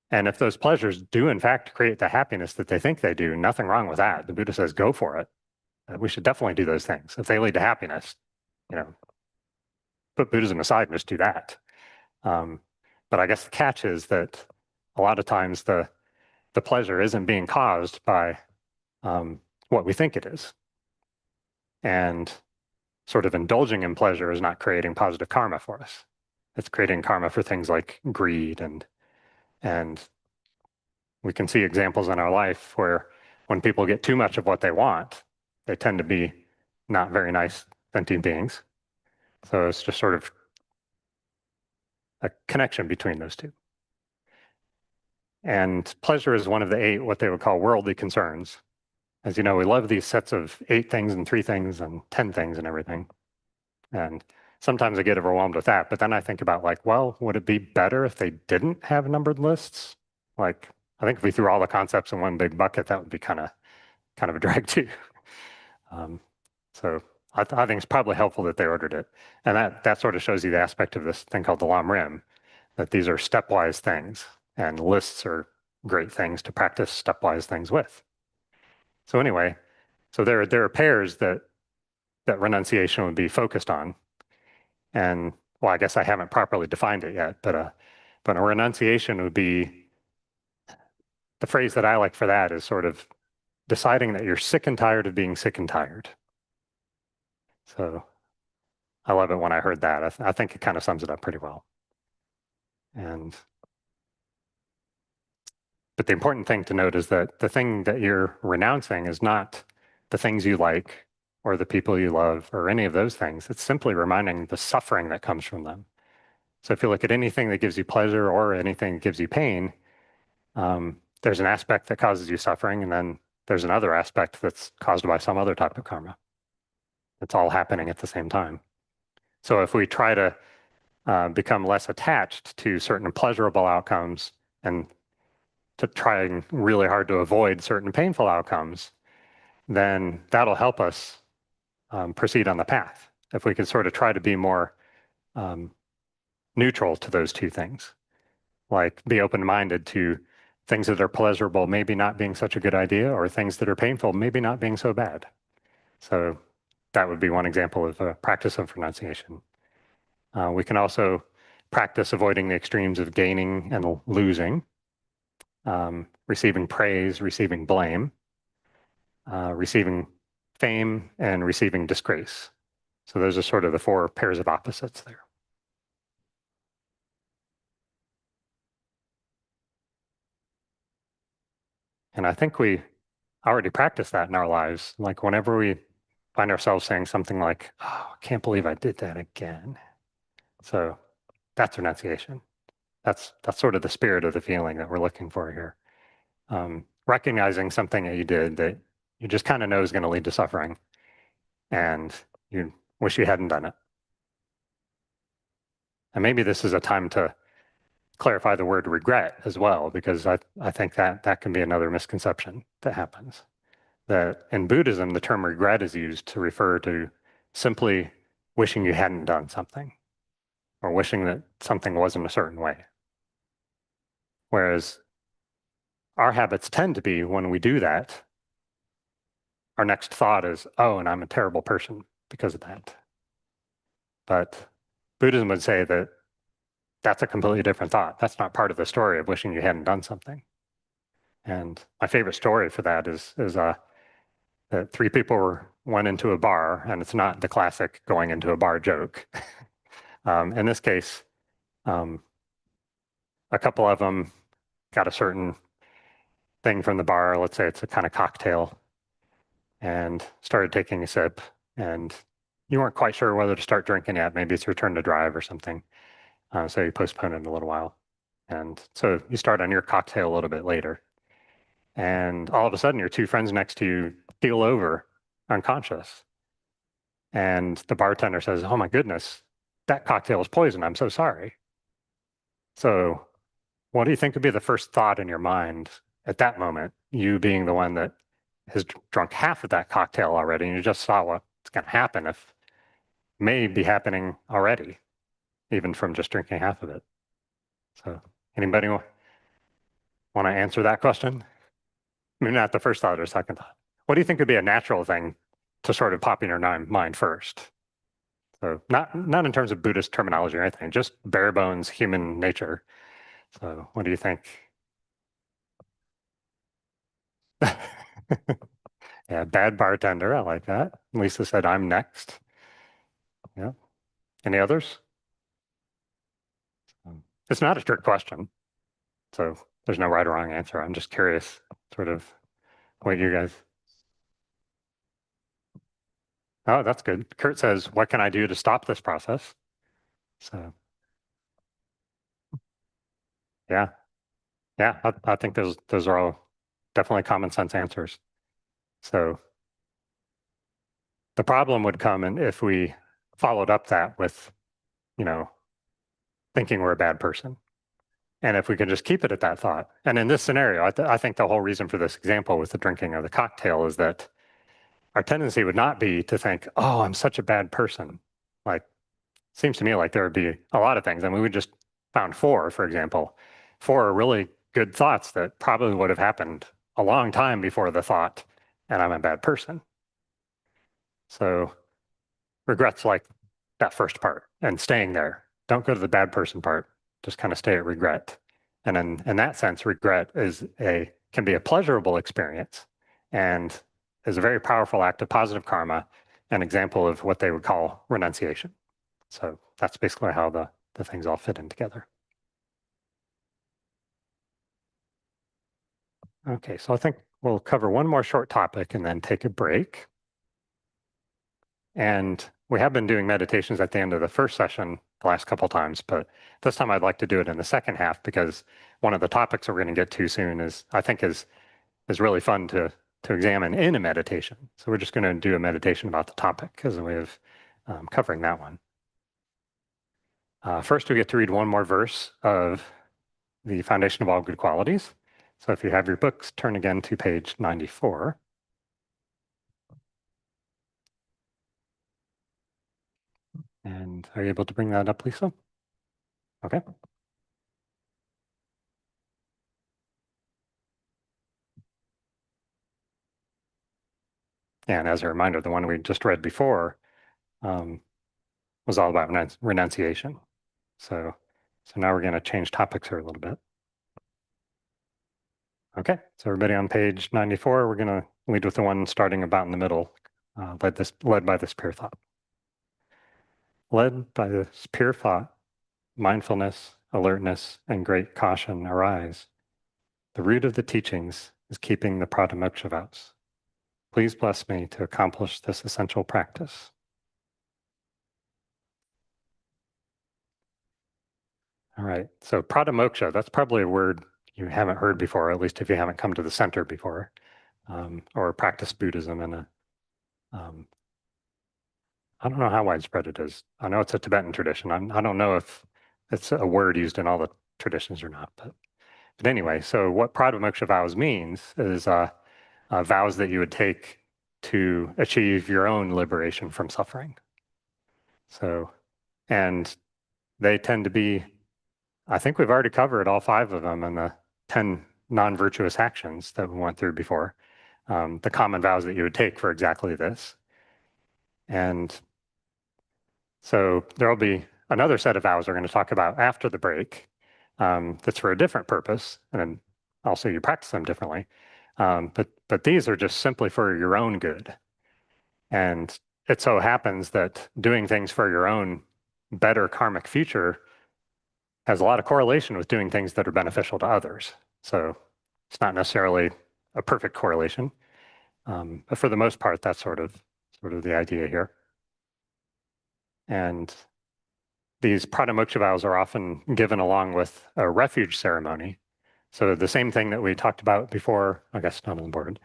Speaker 2: And if those pleasures do in fact create the happiness that they think they do, nothing wrong with that. The Buddha says, go for it. We should definitely do those things. If they lead to happiness, put Buddhism aside and just do that. But I guess the catch is that a lot of times the pleasure isn't being caused by what we think it is. And sort of indulging in pleasure is not creating positive karma for us. It's creating karma for things like greed, and we can see examples in our life where when people get too much of what they want, they tend to be not very nice sentient beings. So it's just sort of a connection between those two. And pleasure is one of the 8, what they would call worldly concerns. As you know, we love these sets of 8 things and 3 things and 10 things and everything. And sometimes I get overwhelmed with that. But then I think about like, well, would it be better if they didn't have numbered lists? Like, I think if we threw all the concepts in one big bucket, that would be kind of a drag too. So I think it's probably helpful that they ordered it. And that sort of shows you the aspect of this thing called the Lam Rim, that these are stepwise things, and lists are great things to practice stepwise things with. So anyway, so there are pairs that renunciation would be focused on. And well, I guess I haven't properly defined it yet, but a renunciation would be, the phrase that I like for that is sort of deciding that you're sick and tired of being sick and tired. So I love it when I heard that. I think it kind of sums it up pretty well. But the important thing to note is that the thing that you're renouncing is not the things you like or the people you love or any of those things. It's simply reminding the suffering that comes from them. So if you look at anything that gives you pleasure or anything that gives you pain, there's an aspect that causes you suffering, and then there's another aspect that's caused by some other type of karma. It's all happening at the same time. So if we try to become less attached to certain pleasurable outcomes and to trying really hard to avoid certain painful outcomes, then that'll help us proceed on the path. If we can sort of try to be more neutral to those two things, like be open-minded to things that are pleasurable maybe not being such a good idea, or things that are painful maybe not being so bad. So that would be one example of a practice of renunciation. We can also practice avoiding the extremes of gaining and losing, receiving praise, receiving blame, receiving fame, and receiving disgrace. So those are sort of the 4 pairs of opposites there. And I think we already practice that in our lives. Like whenever we find ourselves saying something like, oh, I can't believe I did that again. So that's renunciation. That's sort of the spirit of the feeling that we're looking for here. Recognizing something that you did that you just kind of know is going to lead to suffering, and you wish you hadn't done it. And maybe this is a time to clarify the word regret as well, because I think that can be another misconception that happens. That in Buddhism, the term regret is used to refer to simply wishing you hadn't done something, or wishing that something wasn't a certain way. Whereas our habits tend to be, when we do that, our next thought is, oh, and I'm a terrible person because of that. But Buddhism would say that that's a completely different thought. That's not part of the story of wishing you hadn't done something. And my favorite story for that is that three people went into a bar, and it's not the classic going into a bar joke. In this case, a couple of them got a certain thing from the bar, let's say it's a kind of cocktail, and started taking a sip, and you weren't quite sure whether to start drinking yet. Maybe it's your turn to drive or something. So you postpone it a little while. And so you start on your cocktail a little bit later. And all of a sudden, your two friends next to you keel over unconscious. And the bartender says, "Oh my goodness, that cocktail is poison. I'm so sorry." So what do you think would be the first thought in your mind at that moment, you being the one that has drunk half of that cocktail already, and you just saw what's going to happen if may be happening already, even from just drinking half of it? So anybody want to answer that question? Maybe not the first thought or second thought. What do you think would be a natural thing to sort of pop in your mind first? So not in terms of Buddhist terminology or anything, just bare bones human nature. So what do you think? Yeah, bad bartender. I like that. Lisa said, "I'm next." Yeah. Any others? It's not a trick question, so there's no right or wrong answer. I'm just curious, sort of, what you guys. Oh, that's good. Kurt says, "What can I do to stop this process?" So, yeah, yeah, I think those are all definitely common sense answers. So the problem would come if we followed up that with, you know, thinking we're a bad person. And if we could just keep it at that thought. And in this scenario, I think the whole reason for this example with the drinking of the cocktail is that our tendency would not be to think, "Oh, I'm such a bad person." Like, seems to me like there would be a lot of things. I mean, we just found four, for example. Four are really good thoughts that probably would have happened a long time before the thought, "And I'm a bad person." So regret's like that first part and staying there. Don't go to the bad person part. Just kind of stay at regret. And in that sense, regret can be a pleasurable experience and is a very powerful act of positive karma, an example of what they would call renunciation. So that's basically how the things all fit in together. Okay, so I think we'll cover one more short topic and then take a break. And we have been doing meditations at the end of the first session the last couple times, but this time I'd like to do it in the second half because one of the topics we're going to get to soon is really fun to examine in a meditation. So we're just going to do a meditation about the topic as a way of covering that one. First, we get to read one more verse of the Foundation of All Good Qualities. So if you have your books, turn again to page 94. And are you able to bring that up, Lisa? Okay. And as a reminder, the one we just read before was all about renunciation. So now we're going to change topics here a little bit. Okay, so everybody on page 94, we're going to lead with the one starting about in the middle, led by this pure thought. Led by this pure thought, mindfulness, alertness, and great caution arise. The root of the teachings is keeping the pradamoksha vows. Please bless me to accomplish this essential practice. All right, so pradamoksha, that's probably a word you haven't heard before, at least if you haven't come to the center before, or practiced Buddhism in a, I don't know how widespread it is. I know it's a Tibetan tradition. I don't know if it's a word used in all the traditions or not, but anyway, so what pradamoksha vows means is vows that you would take to achieve your own liberation from suffering. So, and they tend to be, I think we've already covered all 5 of them in the 10 non-virtuous actions that we went through before, the common vows that you would take for exactly this. And so there'll be another set of vows we're going to talk about after the break that's for a different purpose, and then also you practice them differently. But these are just simply for your own good. And it so happens that doing things for your own better karmic future has a lot of correlation with doing things that are beneficial to others. So it's not necessarily a perfect correlation, but for the most part, that's sort of the idea here. And these pradamoksha vows are often given along with a refuge ceremony. So the same thing that we talked about before, I guess not on the board,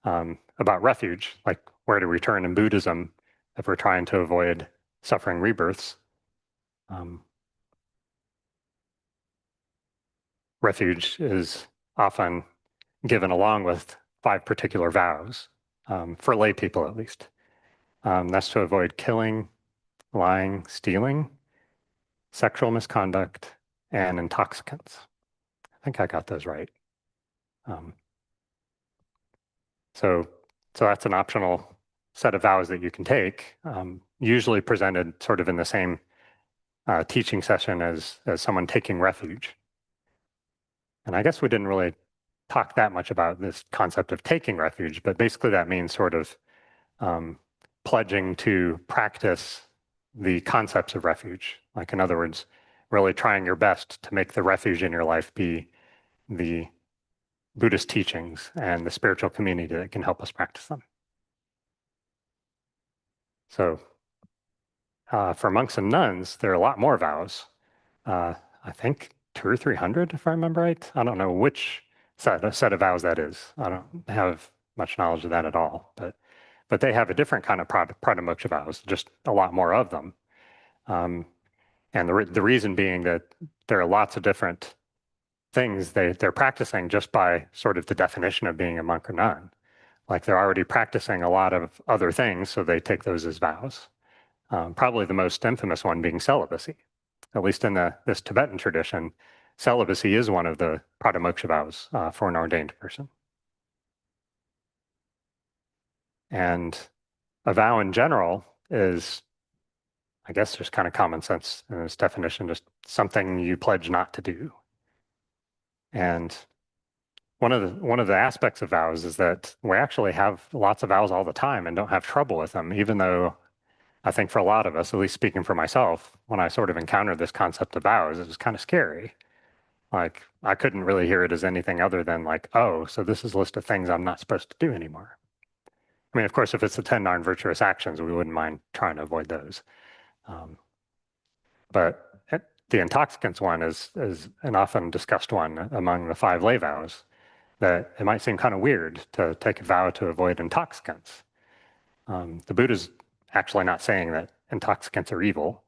Speaker 2: about refuge, like where to return in Buddhism if we're trying to avoid suffering rebirths. Refuge is often given along with 5 particular vows, for lay people at least. That's to avoid killing, lying, stealing, sexual misconduct, and intoxicants. I think I got those right. So that's an optional set of vows that you can take, usually presented sort of in the same teaching session as someone taking refuge. And I guess we didn't really talk that much about this concept of taking refuge, but basically that means sort of pledging to practice the concepts of refuge. Like, in other words, really trying your best to make the refuge in your life be the Buddhist teachings and the spiritual community that can help us practice them. So for monks and nuns, there are a lot more vows. I think 200 or 300, if I remember right. I don't know which set of vows that is. I don't have much knowledge of that at all, but they have a different kind of pradamoksha vows, just a lot more of them. And the reason being that there are lots of different things they're practicing just by sort of the definition of being a monk or nun. Like, they're already practicing a lot of other things, so they take those as vows. Probably the most infamous one being celibacy. At least in this Tibetan tradition, celibacy is one of the pradamoksha vows for an ordained person. And a vow in general is, I guess, just kind of common sense in its definition, just something you pledge not to do. And one of the aspects of vows is that we actually have lots of vows all the time and don't have trouble with them, even though I think for a lot of us, at least speaking for myself, when I sort of encountered this concept of vows, it was kind of scary. Like, I couldn't really hear it as anything other than like, oh, so this is a list of things I'm not supposed to do anymore. I mean, of course, if it's the 10 non-virtuous actions, we wouldn't mind trying to avoid those. But the intoxicants one is an often discussed one among the 5 lay vows, that it might seem kind of weird to take a vow to avoid intoxicants. The Buddha's actually not saying that intoxicants are evil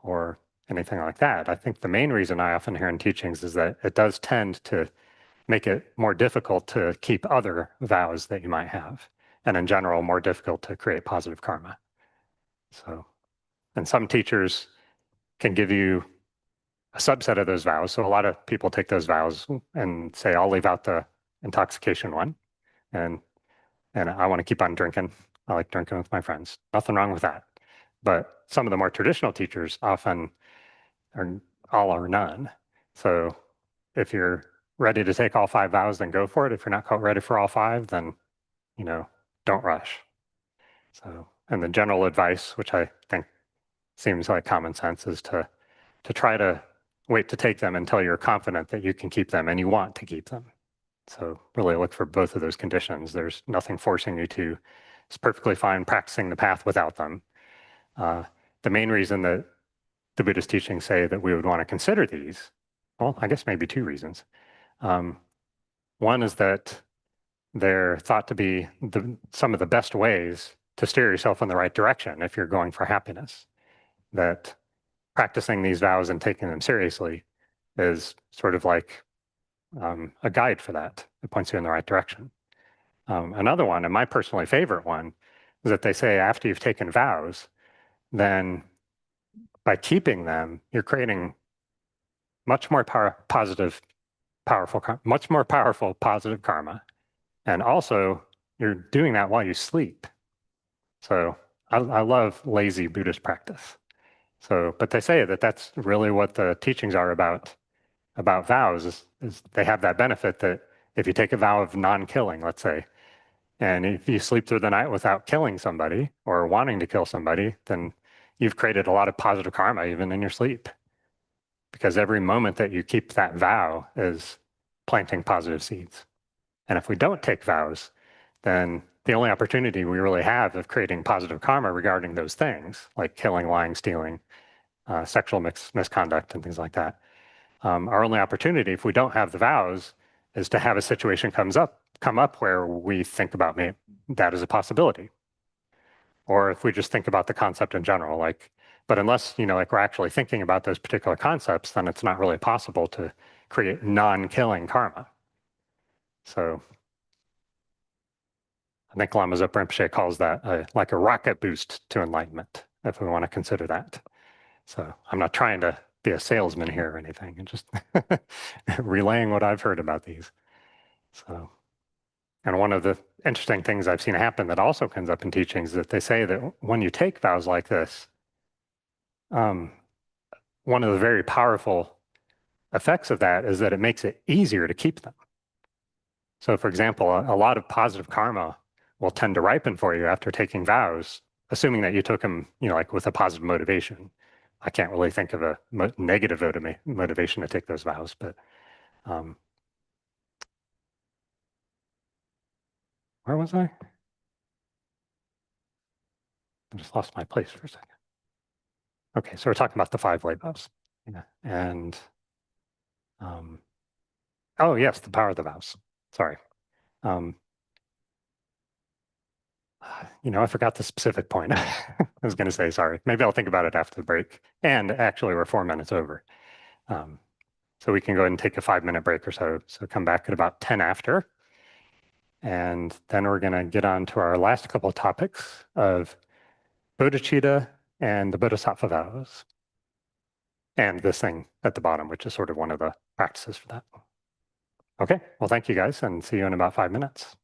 Speaker 2: or anything like that. I think the main reason I often hear in teachings is that it does tend to make it more difficult to keep other vows that you might have, and in general, more difficult to create positive karma. So, and some teachers can give you a subset of those vows. So a lot of people take those vows and say, I'll leave out the intoxication one, and I want to keep on drinking. I like drinking with my friends. Nothing wrong with that. But some of the more traditional teachers often are all or none. So if you're ready to take all 5 vows, then go for it. If you're not ready for all 5, then, don't rush. So, and the general advice, which I think seems like common sense, is to try to wait to take them until you're confident that you can keep them and you want to keep them. So really look for both of those conditions. There's nothing forcing you to. It's perfectly fine practicing the path without them. The main reason that the Buddhist teachings say that we would want to consider these, well, I guess maybe 2 reasons. One is that they're thought to be some of the best ways to steer yourself in the right direction if you're going for happiness. That practicing these vows and taking them seriously is sort of like a guide for that. It points you in the right direction. Another one, and my personally favorite one, is that they say after you've taken vows, then by keeping them, you're creating much more positive positive karma. And also, you're doing that while you sleep. So I love lazy Buddhist practice. So, but they say that that's really what the teachings are about vows is they have that benefit that If you take a vow of non-killing, let's say, and if you sleep through the night without killing somebody or wanting to kill somebody, then you've created a lot of positive karma even in your sleep. Because every moment that you keep that vow is planting positive seeds. And if we don't take vows, then the only opportunity we really have of creating positive karma regarding those things, like killing, lying, stealing, sexual misconduct, and things like that, our only opportunity, if we don't have the vows, is to have a situation come up where we think about that as a possibility. Or if we just think about the concept in general, like, but unless, like we're actually thinking about those particular concepts, then it's not really possible to create non-killing karma. So I think Lama Zopa Rinpoche calls that like a rocket boost to enlightenment, if we want to consider that. So I'm not trying to be a salesman here or anything, and just relaying what I've heard about these. So, and one of the interesting things I've seen happen that also comes up in teachings is that they say that when you take vows like this, one of the very powerful effects of that is that it makes it easier to keep them. So for example, a lot of positive karma will tend to ripen for you after taking vows, assuming that you took them, like with a positive motivation. I can't really think of a negative motivation to take those vows, but where was I? I just lost my place for a second. Okay, so we're talking about the 5 lay vows. Yeah. And, oh yes, the power of the vows. Sorry. I forgot the specific point. I was going to say, sorry. Maybe I'll think about it after the break. And actually, we're 4 minutes over. So we can go ahead and take a 5-minute break or so. So come back at about 10 after. And then we're going to get on to our last couple of topics of bodhicitta and the bodhisattva vows. And this thing at the bottom, which is sort of one of the practices for that. Okay, well, thank you guys, and see you in about 5 minutes.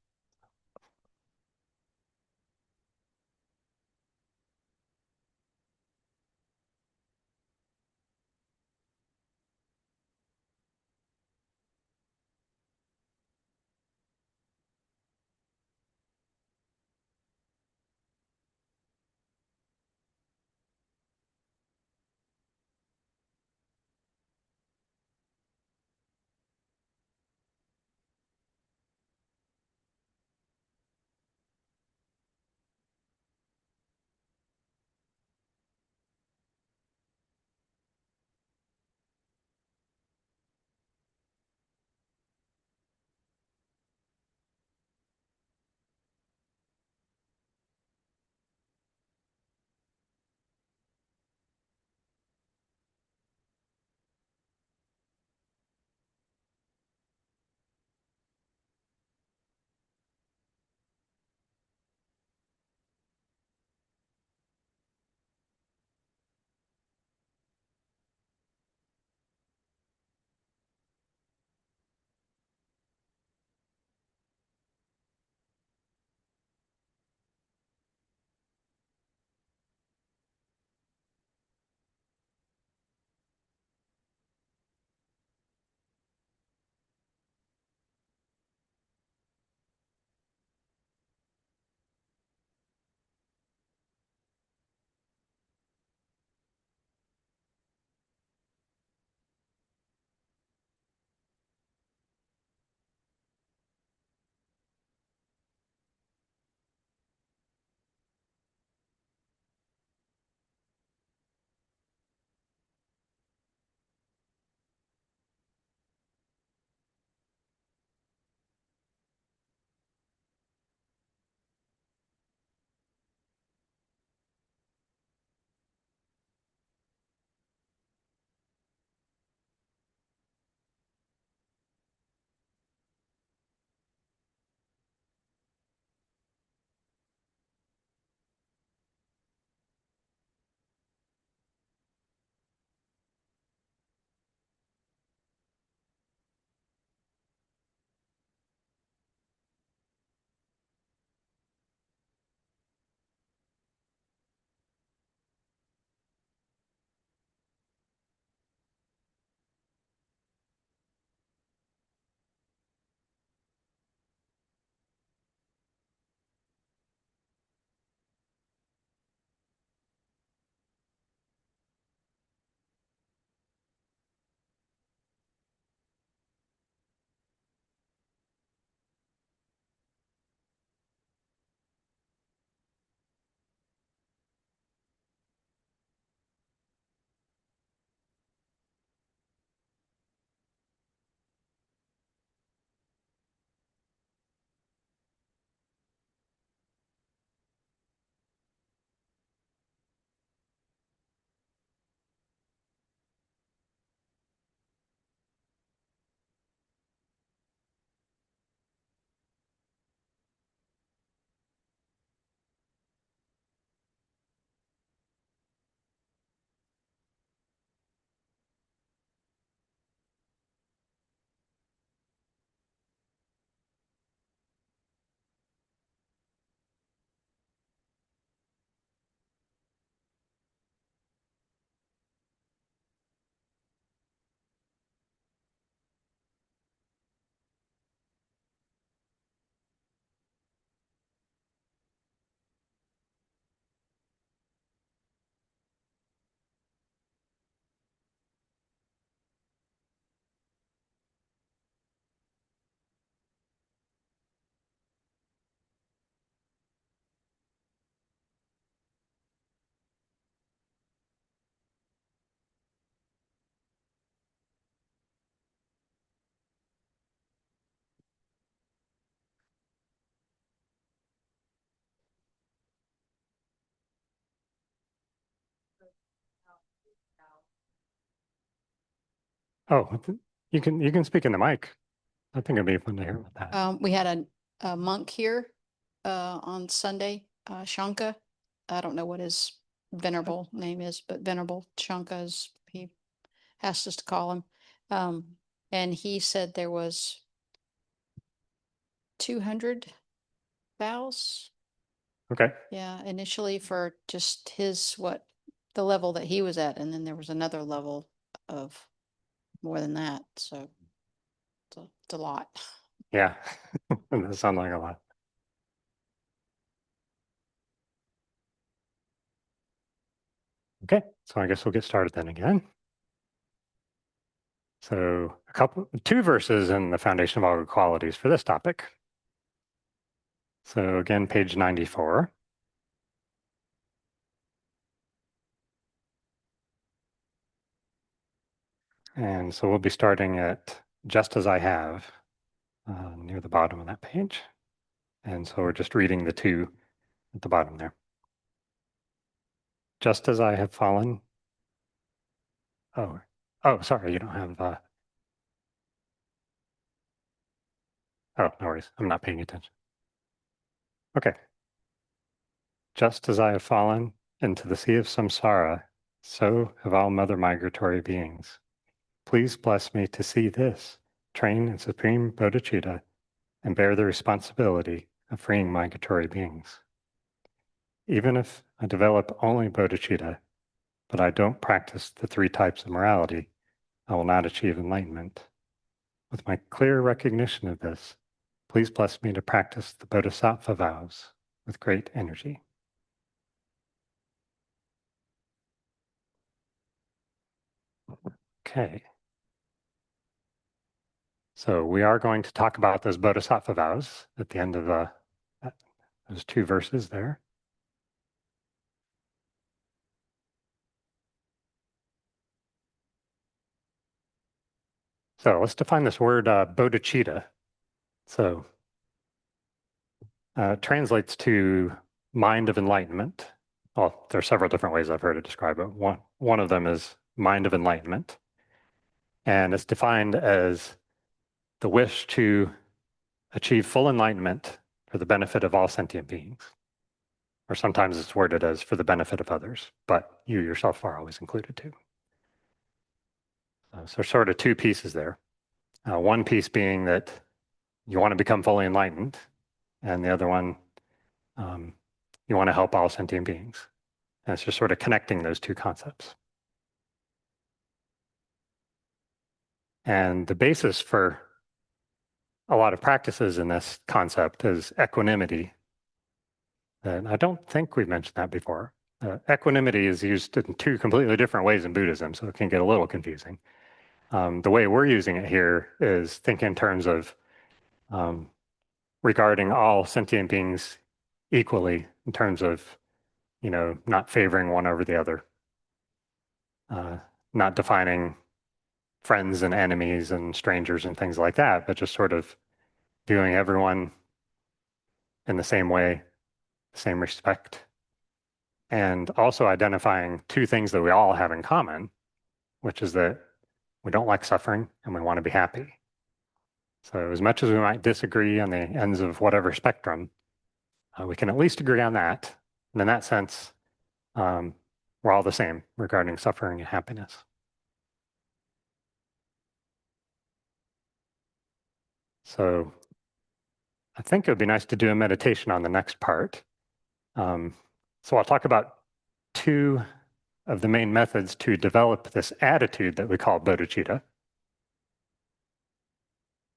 Speaker 2: Oh, you can speak in the mic. I think it'd be fun to hear about that.
Speaker 1: We had a monk here on Sunday, Shanka. I don't know what his venerable name is, but Venerable Shanka is, he asked us to call him. And he said there was 200 vows.
Speaker 2: Okay.
Speaker 1: Yeah, initially for just his, the level that he was at, and then there was another level of more than that, so it's a lot.
Speaker 2: Yeah. That sounds like a lot. Okay, so I guess we'll get started then again. So two verses in the Foundation of All Good Qualities for this topic. So again, page 94. And so we'll be starting at just as I have near the bottom of that page. And so we're just reading the two at the bottom there. Just as I have fallen. Oh, sorry, you don't have, oh, no worries, I'm not paying attention. Okay. Just as I have fallen into the sea of samsara, so have all mother migratory beings. Please bless me to see this, train in supreme bodhicitta, and bear the responsibility of freeing migratory beings. Even if I develop only bodhicitta, but I don't practice the three types of morality, I will not achieve enlightenment. With my clear recognition of this, please bless me to practice the bodhisattva vows with great energy. Okay. So we are going to talk about those bodhisattva vows at the end of those two verses there. So let's define this word bodhicitta. So it translates to mind of enlightenment. Well, there are several different ways I've heard it described, but one of them is mind of enlightenment. And it's defined as the wish to achieve full enlightenment for the benefit of all sentient beings. Or sometimes it's worded as for the benefit of others, but you yourself are always included too. So sort of two pieces there. One piece being that you want to become fully enlightened, and the other one, you want to help all sentient beings. And it's just sort of connecting those two concepts. And the basis for a lot of practices in this concept is equanimity. And I don't think we've mentioned that before. Equanimity is used in two completely different ways in Buddhism, so it can get a little confusing. The way we're using it here is think in terms of regarding all sentient beings equally in terms of, not favoring one over the other, not defining friends and enemies and strangers and things like that, but just sort of viewing everyone in the same way, same respect. And also identifying two things that we all have in common, which is that we don't like suffering and we want to be happy. So as much as we might disagree on the ends of whatever spectrum, we can at least agree on that. And in that sense, we're all the same regarding suffering and happiness. So I think it would be nice to do a meditation on the next part. So I'll talk about two of the main methods to develop this attitude that we call bodhicitta.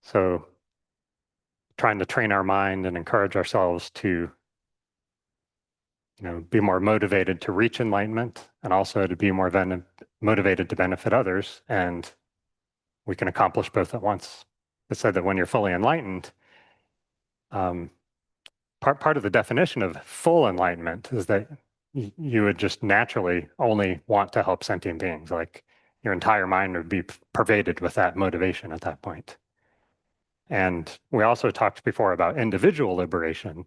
Speaker 2: So trying to train our mind and encourage ourselves to be more motivated to reach enlightenment and also to be more motivated to benefit others. And we can accomplish both at once. It said that when you're fully enlightened, part of the definition of full enlightenment is that you would just naturally only want to help sentient beings. Like your entire mind would be pervaded with that motivation at that point. And we also talked before about individual liberation,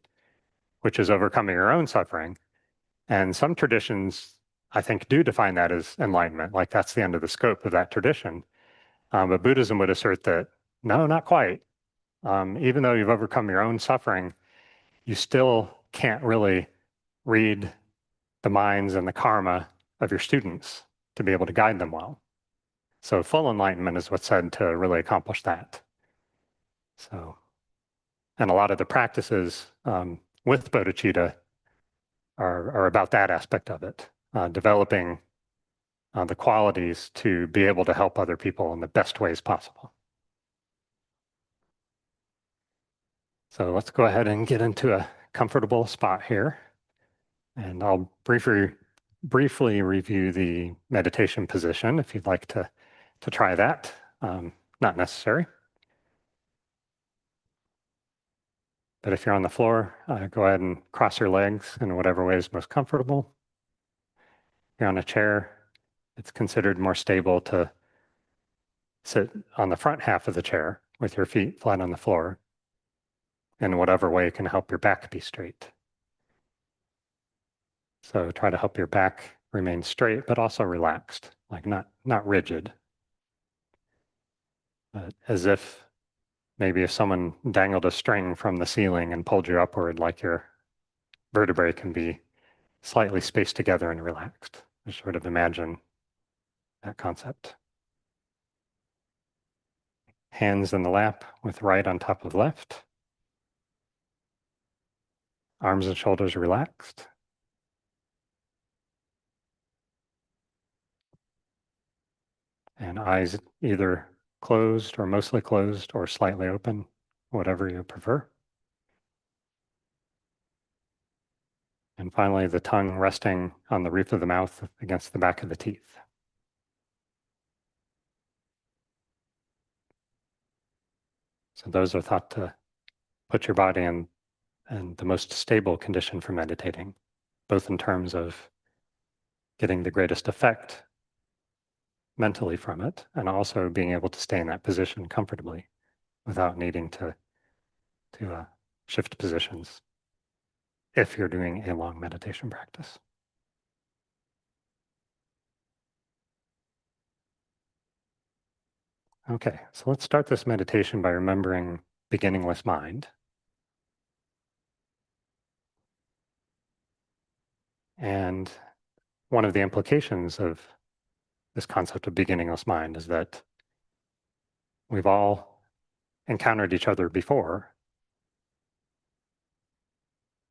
Speaker 2: which is overcoming your own suffering. And some traditions, I think, do define that as enlightenment, like that's the end of the scope of that tradition. But Buddhism would assert that, no, not quite. Even though you've overcome your own suffering, you still can't really read the minds and the karma of your students to be able to guide them well. So full enlightenment is what's said to really accomplish that. So, and a lot of the practices with bodhicitta are about that aspect of it, developing the qualities to be able to help other people in the best ways possible. So let's go ahead and get into a comfortable spot here. And I'll briefly review the meditation position if you'd like to try that. Not necessary. But if you're on the floor, go ahead and cross your legs in whatever way is most comfortable. If you're on a chair, it's considered more stable to sit on the front half of the chair with your feet flat on the floor in whatever way can help your back be straight. So try to help your back remain straight, but also relaxed, like not rigid. But as if maybe if someone dangled a string from the ceiling and pulled you upward, like your vertebrae can be slightly spaced together and relaxed. Just sort of imagine that concept. Hands in the lap with right on top of left. Arms and shoulders relaxed. And eyes either closed or mostly closed or slightly open, whatever you prefer. And finally, the tongue resting on the roof of the mouth against the back of the teeth. So those are thought to put your body in the most stable condition for meditating, both in terms of getting the greatest effect mentally from it, and also being able to stay in that position comfortably without needing to shift positions if you're doing a long meditation practice. Okay, so let's start this meditation by remembering beginningless mind. And one of the implications of this concept of beginningless mind is that we've all encountered each other before,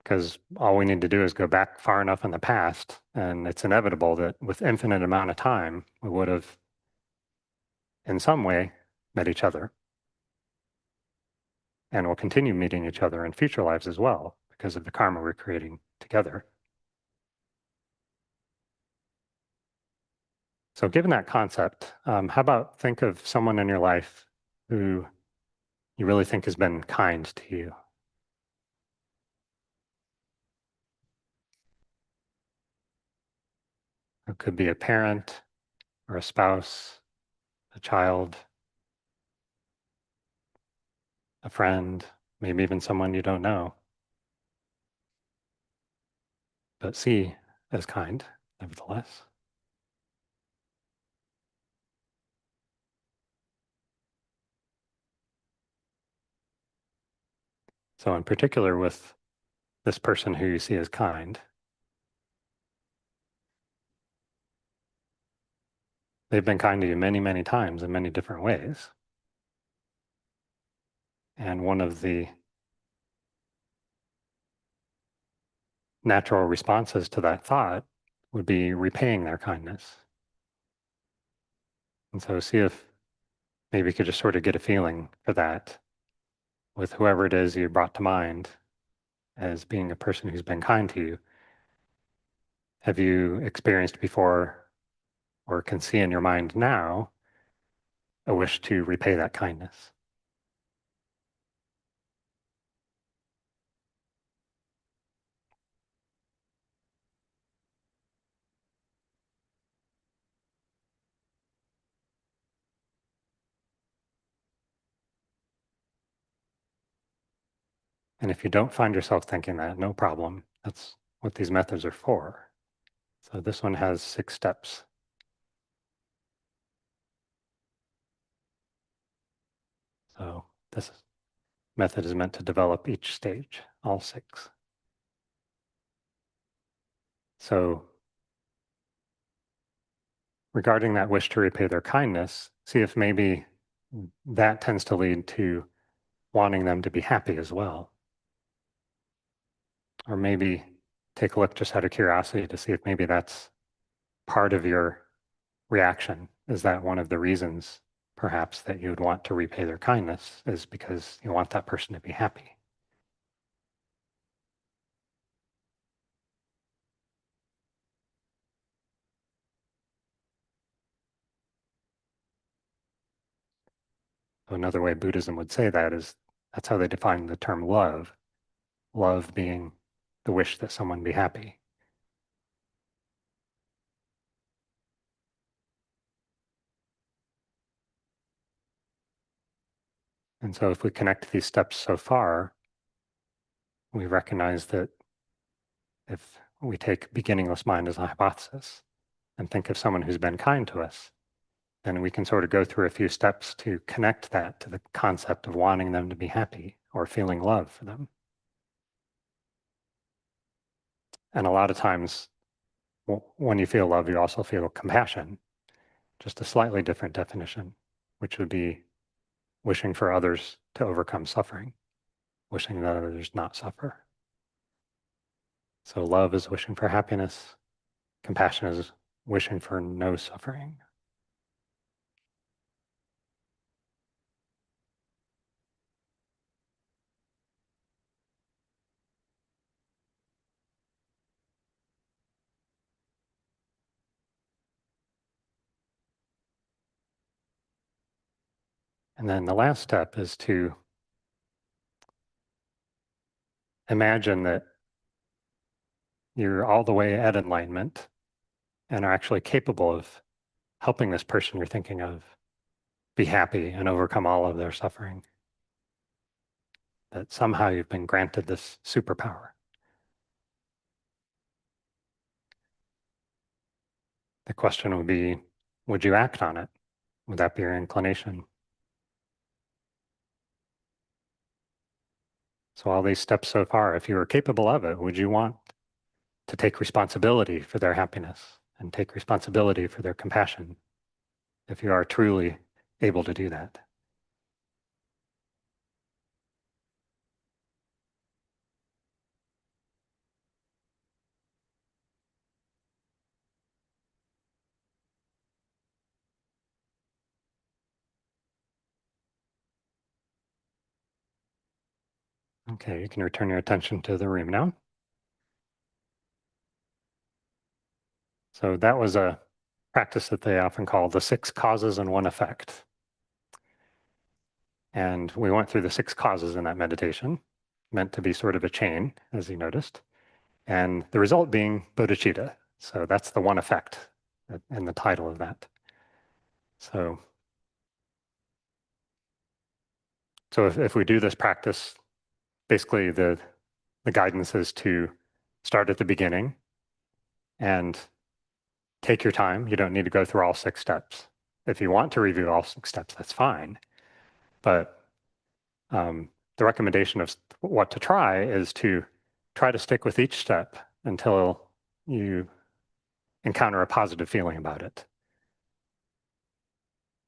Speaker 2: because all we need to do is go back far enough in the past, and it's inevitable that with infinite amount of time, we would have in some way met each other. And we'll continue meeting each other in future lives as well, because of the karma we're creating together. So given that concept, how about think of someone in your life who you really think has been kind to you? It could be a parent or a spouse, a child, a friend, maybe even someone you don't know, but see as kind, nevertheless. So in particular with this person who you see as kind, they've been kind to you many, many times in many different ways. And one of the natural responses to that thought would be repaying their kindness. And so see if maybe you could just sort of get a feeling for that with whoever it is you brought to mind as being a person who's been kind to you. Have you experienced before or can see in your mind now a wish to repay that kindness? And if you don't find yourself thinking that, no problem. That's what these methods are for. So this one has 6 steps. So this method is meant to develop each stage, all 6. So regarding that wish to repay their kindness, see if maybe that tends to lead to wanting them to be happy as well. Or maybe take a look just out of curiosity to see if maybe that's part of your reaction. Is that one of the reasons perhaps that you would want to repay their kindness, is because you want that person to be happy? So another way Buddhism would say that is, that's how they define the term love. Love being the wish that someone be happy. And so if we connect these steps so far, we recognize that if we take beginningless mind as a hypothesis and think of someone who's been kind to us, then we can sort of go through a few steps to connect that to the concept of wanting them to be happy or feeling love for them. And a lot of times, when you feel love, you also feel compassion, just a slightly different definition, which would be wishing for others to overcome suffering, wishing that others not suffer. So love is wishing for happiness. Compassion is wishing for no suffering. And then the last step is to imagine that you're all the way at enlightenment and are actually capable of helping this person you're thinking of be happy and overcome all of their suffering. That somehow you've been granted this superpower. The question would be, would you act on it? Would that be your inclination? So all these steps so far, if you were capable of it, would you want to take responsibility for their happiness and take responsibility for their compassion, if you are truly able to do that? Okay, you can return your attention to the room now. So that was a practice that they often call the 6 causes and 1 effect. And we went through the 6 causes in that meditation, meant to be sort of a chain, as you noticed, and the result being bodhicitta. So that's the 1 effect in the title of that. So if we do this practice, basically the guidance is to start at the beginning and take your time. You don't need to go through all 6 steps. If you want to review all 6 steps, that's fine. But the recommendation of what to try is to try to stick with each step until you encounter a positive feeling about it.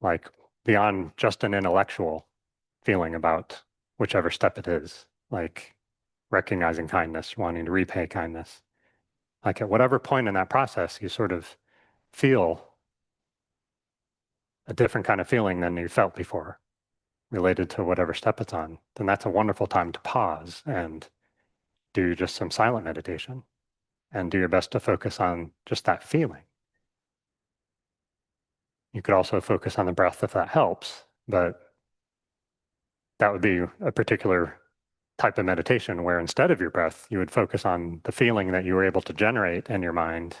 Speaker 2: Like beyond just an intellectual feeling about whichever step it is, like recognizing kindness, wanting to repay kindness. Like at whatever point in that process, you sort of feel a different kind of feeling than you felt before related to whatever step it's on, then that's a wonderful time to pause and do just some silent meditation and do your best to focus on just that feeling. You could also focus on the breath if that helps, but that would be a particular type of meditation where instead of your breath, you would focus on the feeling that you were able to generate in your mind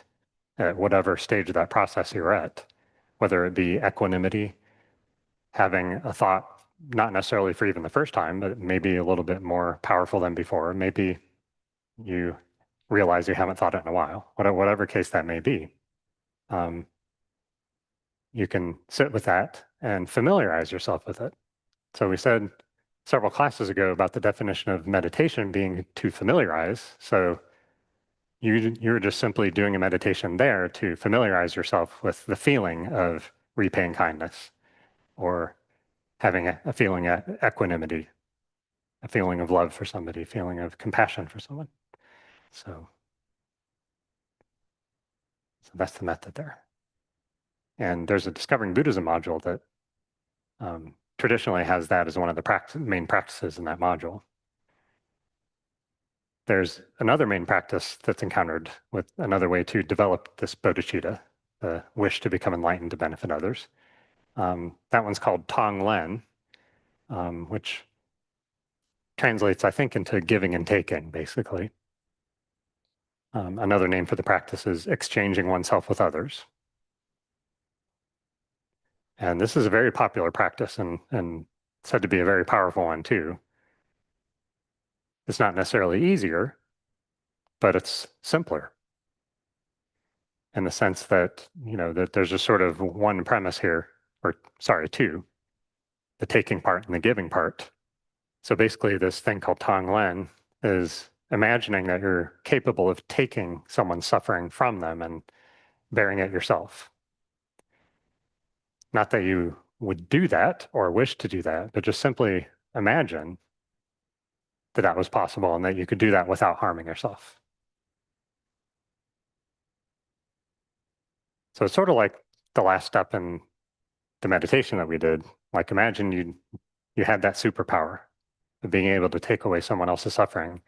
Speaker 2: at whatever stage of that process you're at, whether it be equanimity, having a thought not necessarily for even the first time, but maybe a little bit more powerful than before. Maybe you realize you haven't thought it in a while, whatever case that may be. You can sit with that and familiarize yourself with it. So we said several classes ago about the definition of meditation being to familiarize. So you're just simply doing a meditation there to familiarize yourself with the feeling of repaying kindness or having a feeling of equanimity, a feeling of love for somebody, a feeling of compassion for someone. So that's the method there. And there's a Discovering Buddhism module that traditionally has that as one of the main practices in that module. There's another main practice that's encountered with another way to develop this bodhicitta, the wish to become enlightened to benefit others. That one's called Tong Len, which translates, I think, into giving and taking, basically. Another name for the practice is exchanging oneself with others. And this is a very popular practice and said to be a very powerful one, too. It's not necessarily easier, but it's simpler in the sense that, that there's just sort of one premise here, or sorry, two, the taking part and the giving part. So basically this thing called Tong Len is imagining that you're capable of taking someone's suffering from them and bearing it yourself. Not that you would do that or wish to do that, but just simply imagine that that was possible and that you could do that without harming yourself. So it's sort of like the last step in the meditation that we did. Like imagine you had that superpower of being able to take away someone else's suffering.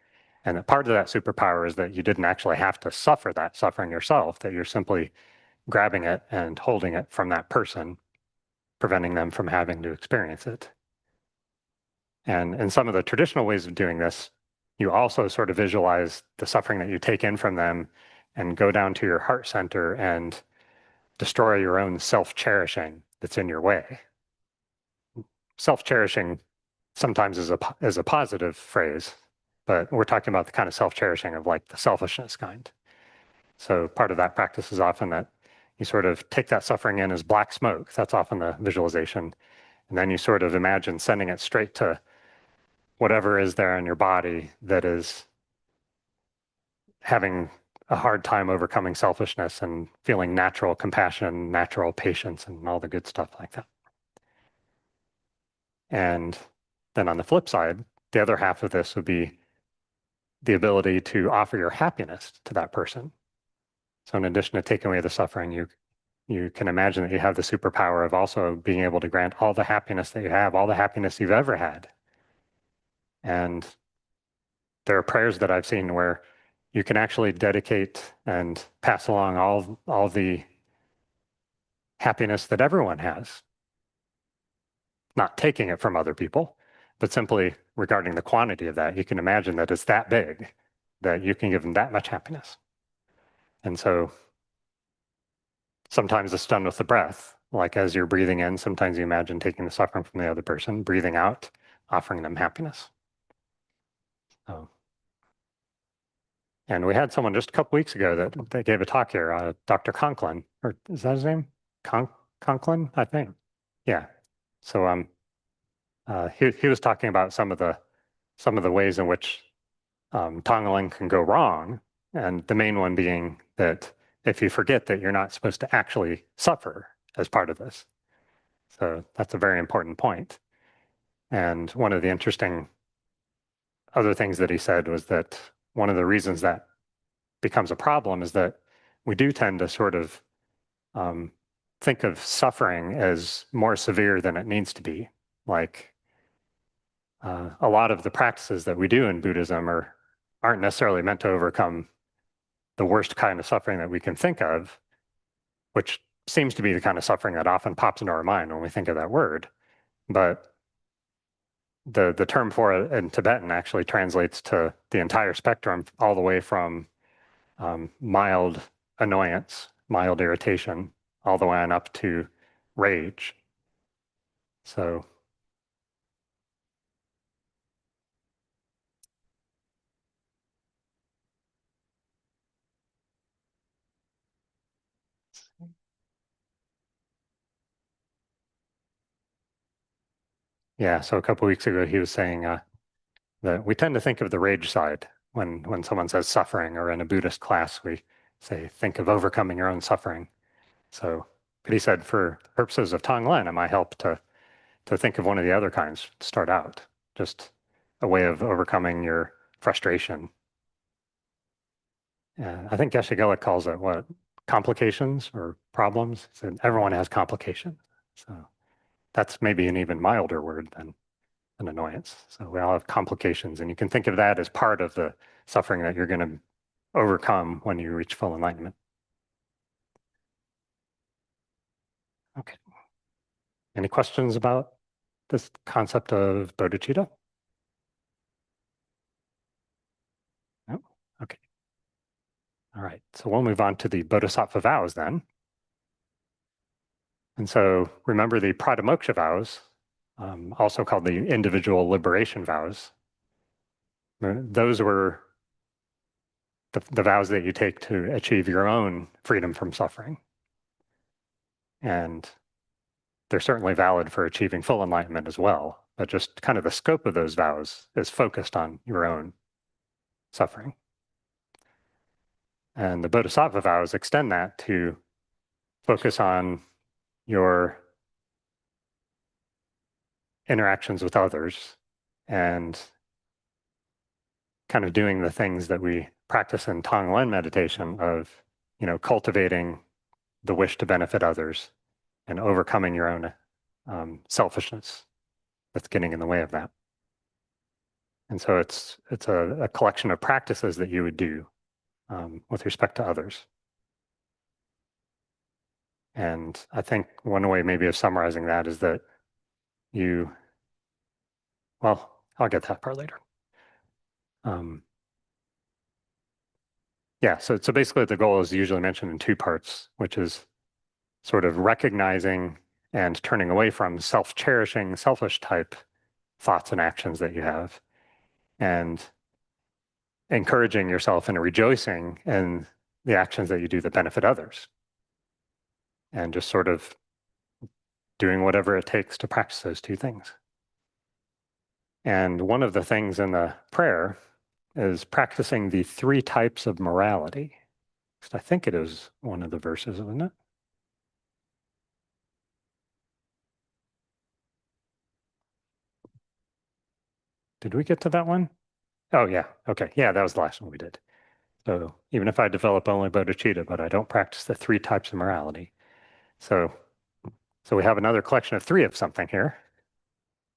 Speaker 2: And that part of that superpower is that you didn't actually have to suffer that suffering yourself, that you're simply grabbing it and holding it from that person, preventing them from having to experience it. And in some of the traditional ways of doing this, you also sort of visualize the suffering that you take in from them and go down to your heart center and destroy your own self-cherishing that's in your way. Self-cherishing sometimes is a positive phrase, but we're talking about the kind of self-cherishing of like the selfishness kind. So part of that practice is often that you sort of take that suffering in as black smoke. That's often the visualization. And then you sort of imagine sending it straight to whatever is there in your body that is having a hard time overcoming selfishness and feeling natural compassion, natural patience, and all the good stuff like that. And then on the flip side, the other half of this would be the ability to offer your happiness to that person. So in addition to taking away the suffering, you can imagine that you have the superpower of also being able to grant all the happiness that you have, all the happiness you've ever had. And there are prayers that I've seen where you can actually dedicate and pass along all the happiness that everyone has, not taking it from other people, but simply regarding the quantity of that. You can imagine that it's that big that you can give them that much happiness. And so sometimes it's done with the breath, like as you're breathing in, sometimes you imagine taking the suffering from the other person, breathing out, offering them happiness. So, and we had someone just a couple weeks ago that gave a talk here, Dr. Conklin, or is that his name? Conklin, I think. Yeah. So he was talking about some of the ways in which Tonglen can go wrong, and the main one being that if you forget that you're not supposed to actually suffer as part of this. So that's a very important point. And one of the interesting other things that he said was that one of the reasons that becomes a problem is that we do tend to sort of think of suffering as more severe than it needs to be. Like a lot of the practices that we do in Buddhism aren't necessarily meant to overcome the worst kind of suffering that we can think of, which seems to be the kind of suffering that often pops into our mind when we think of that word. But the term for it in Tibetan actually translates to the entire spectrum, all the way from mild annoyance, mild irritation, all the way on up to rage. So Yeah, so a couple weeks ago he was saying that we tend to think of the rage side when someone says suffering, or in a Buddhist class we say think of overcoming your own suffering. So, but he said for purposes of Tonglen, it might help to think of one of the other kinds to start out, just a way of overcoming your frustration. I think Geshe-Gelik calls it what? Complications or problems. He said everyone has complications. So that's maybe an even milder word than an annoyance. So we all have complications, and you can think of that as part of the suffering that you're going to overcome when you reach full enlightenment. Okay. Any questions about this concept of bodhicitta? No? Okay. All right. So we'll move on to the bodhisattva vows then. And so remember the pradimoksha vows, also called the individual liberation vows. Those were the vows that you take to achieve your own freedom from suffering. And they're certainly valid for achieving full enlightenment as well, but just kind of the scope of those vows is focused on your own suffering. And the bodhisattva vows extend that to focus on your interactions with others and kind of doing the things that we practice in Tonglen meditation of, cultivating the wish to benefit others and overcoming your own selfishness that's getting in the way of that. And so it's a collection of practices that you would do with respect to others. And I think one way maybe of summarizing that is that I'll get that part later. Yeah, so basically the goal is usually mentioned in two parts, which is sort of recognizing and turning away from self-cherishing, selfish type thoughts and actions that you have, and encouraging yourself and rejoicing in the actions that you do that benefit others. And just sort of doing whatever it takes to practice those two things. And one of the things in the prayer is practicing the 3 types of morality. I think it is one of the verses, isn't it? Did we get to that one? Oh, yeah. Okay. Yeah, that was the last one we did. So even if I develop only bodhicitta, but I don't practice the 3 types of morality. So we have another collection of 3 of something here.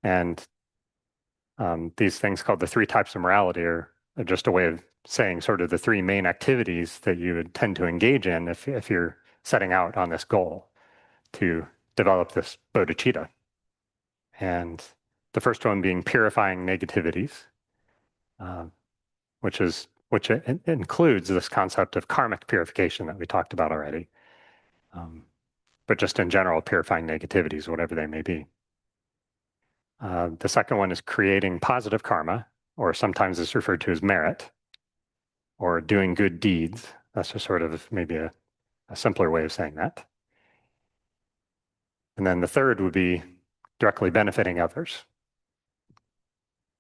Speaker 2: And these things called the 3 types of morality are just a way of saying sort of the 3 main activities that you would tend to engage in if you're setting out on this goal to develop this bodhicitta. And the first one being purifying negativities, which includes this concept of karmic purification that we talked about already, but just in general, purifying negativities, whatever they may be. The second one is creating positive karma, or sometimes it's referred to as merit, or doing good deeds. That's just sort of maybe a simpler way of saying that. And then the third would be directly benefiting others.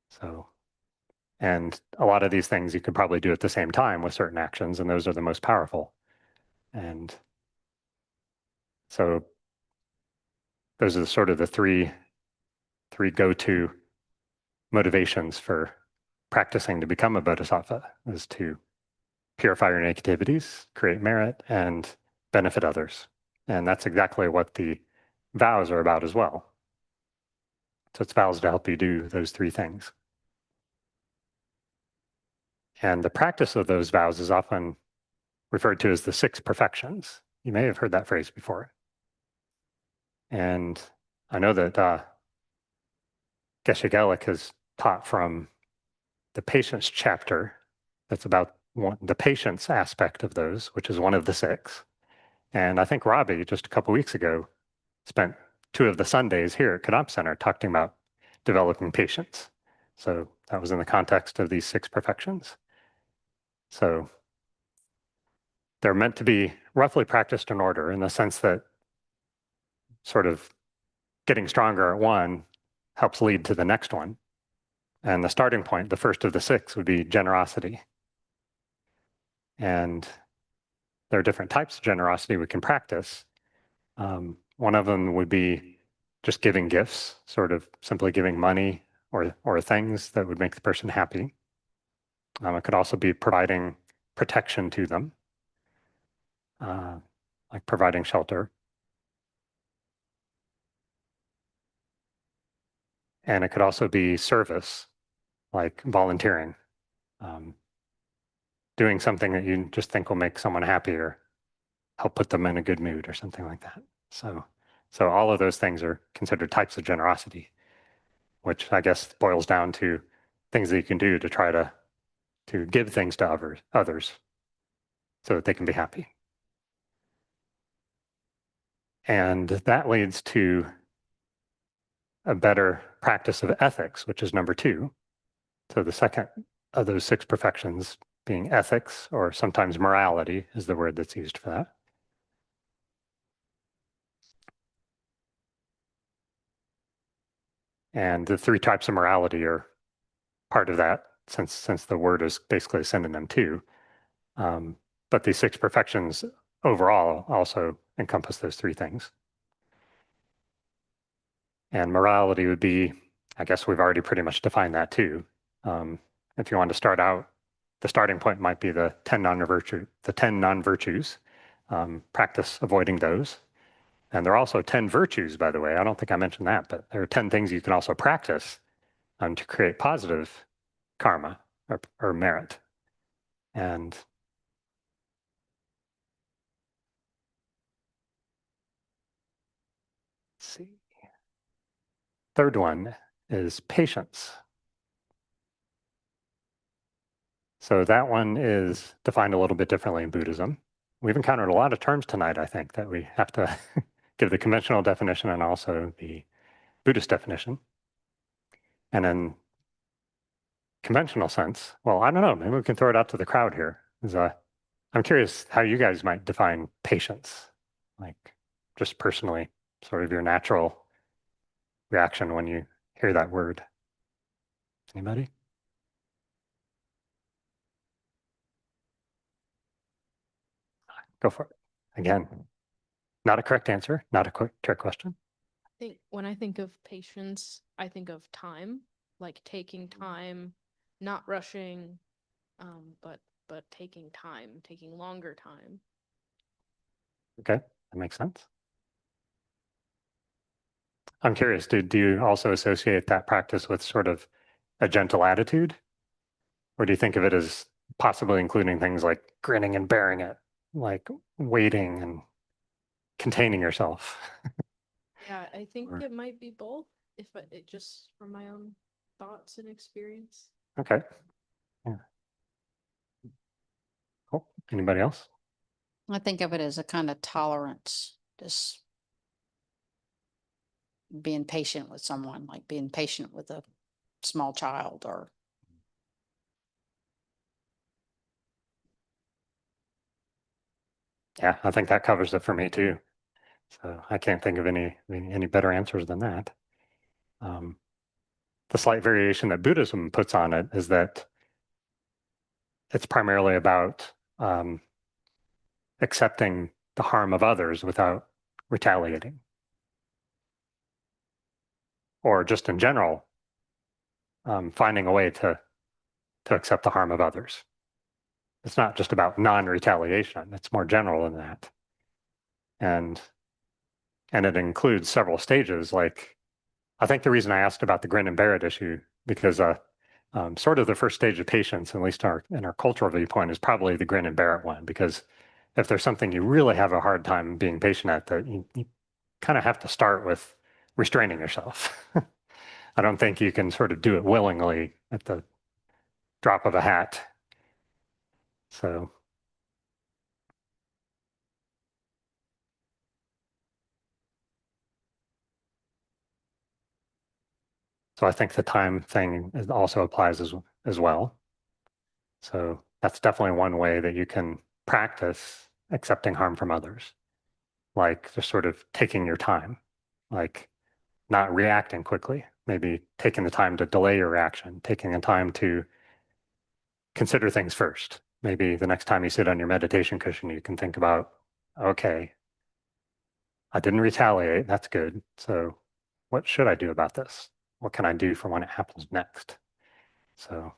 Speaker 2: So, and a lot of these things you could probably do at the same time with certain actions, and those are the most powerful. And so those are sort of the three go-to motivations for practicing to become a bodhisattva, is to purify your negativities, create merit, and benefit others. And that's exactly what the vows are about as well. So it's vows to help you do those 3 things. And the practice of those vows is often referred to as the 6 perfections. You may have heard that phrase before. And I know that Geshe-Gelik has taught from the patience chapter that's about the patience aspect of those, which is one of the 6. And I think Robbie, just a couple weeks ago, spent 2 of the Sundays here at Kadampa Center talking about developing patience. So that was in the context of these 6 perfections. So they're meant to be roughly practiced in order, in the sense that sort of getting stronger at one helps lead to the next one. And the starting point, the first of the six, would be generosity. And there are different types of generosity we can practice. One of them would be just giving gifts, sort of simply giving money or things that would make the person happy. It could also be providing protection to them, like providing shelter. And it could also be service, like volunteering, doing something that you just think will make someone happy or help put them in a good mood or something like that. So all of those things are considered types of generosity, which I guess boils down to things that you can do to try to give things to others so that they can be happy. And that leads to a better practice of ethics, which is number 2. So the second of those 6 perfections being ethics, or sometimes morality is the word that's used for that. And the 3 types of morality are part of that, since the word is basically a synonym too. But these 6 perfections overall also encompass those 3 things. And morality would be, I guess we've already pretty much defined that too. If you want to start out, the starting point might be the 10 non-virtues. Practice avoiding those. And there are also 10 virtues, by the way. I don't think I mentioned that, but there are 10 things you can also practice to create positive karma or merit. And let's see. Third one is patience. So that one is defined a little bit differently in Buddhism. We've encountered a lot of terms tonight, I think, that we have to give the conventional definition and also the Buddhist definition. And in conventional sense, well, I don't know, maybe we can throw it out to the crowd here. I'm curious how you guys might define patience, like just personally, sort of your natural reaction when you hear that word. Anybody? Go for it. Again, not a correct answer, not a trick question.
Speaker 4: When I think of patience, I think of time, like taking time, not rushing, but taking time, taking longer time.
Speaker 2: Okay, that makes sense. I'm curious, do you also associate that practice with sort of a gentle attitude? Or do you think of it as possibly including things like grinning and bearing it, like waiting and containing yourself?
Speaker 4: Yeah, I think
Speaker 2: Or-
Speaker 4: it might be both, if it just from my own thoughts and experience.
Speaker 2: Okay. Yeah. Cool. Anybody else?
Speaker 1: I think of it as a kind of tolerance, just being patient with someone, like being patient with a small child or
Speaker 2: Yeah, I think that covers it for me too. So I can't think of any better answers than that. The slight variation that Buddhism puts on it is that it's primarily about accepting the harm of others without retaliating. Or just in general, finding a way to accept the harm of others. It's not just about non-retaliation, it's more general than that. And it includes several stages. Like, I think the reason I asked about the grin and bear it issue, because sort of the first stage of patience, at least in our cultural viewpoint, is probably the grin and bear it one. Because if there's something you really have a hard time being patient at, that you kind of have to start with restraining yourself. I don't think you can sort of do it willingly at the drop of a hat. So I think the time thing also applies as well. So that's definitely one way that you can practice accepting harm from others, like just sort of taking your time, like not reacting quickly, maybe taking the time to delay your reaction, taking the time to consider things first. Maybe the next time you sit on your meditation cushion, you can think about, okay, I didn't retaliate. That's good. So what should I do about this? What can I do for when it happens next? So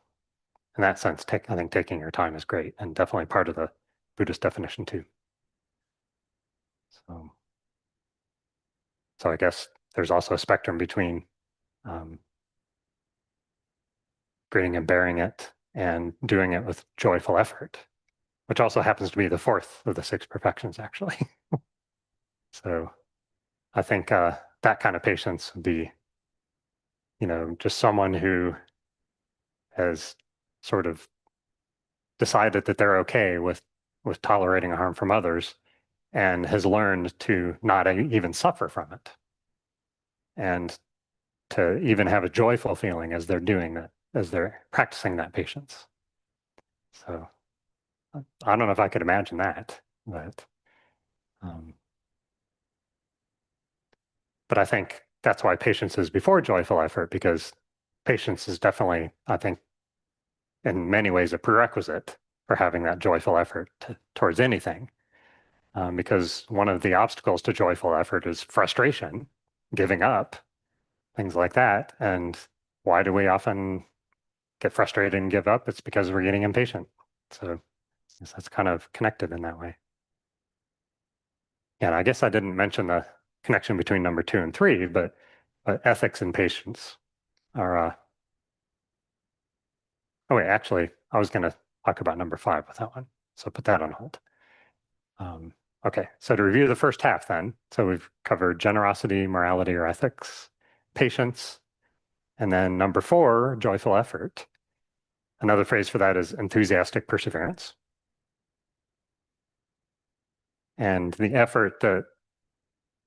Speaker 2: in that sense, I think taking your time is great and definitely part of the Buddhist definition too. So I guess there's also a spectrum between grinning and bearing it and doing it with joyful effort, which also happens to be the fourth of the 6 perfections, actually. So I think that kind of patience would be, just someone who has sort of decided that they're okay with tolerating harm from others and has learned to not even suffer from it and to even have a joyful feeling as they're doing that, as they're practicing that patience. So I don't know if I could imagine that, but I think that's why patience is before joyful effort, because patience is definitely, I think, in many ways a prerequisite for having that joyful effort towards anything. Because one of the obstacles to joyful effort is frustration, giving up, things like that. And why do we often get frustrated and give up? It's because we're getting impatient. So yes, that's kind of connected in that way. And I guess I didn't mention the connection between number 2 and 3, but ethics and patience are. Oh wait, actually, I was going to talk about number 5 with that one, so put that on hold. Okay, so to review the first half then, so we've covered generosity, morality or ethics, patience, and then number 4, joyful effort. Another phrase for that is enthusiastic perseverance. And the effort that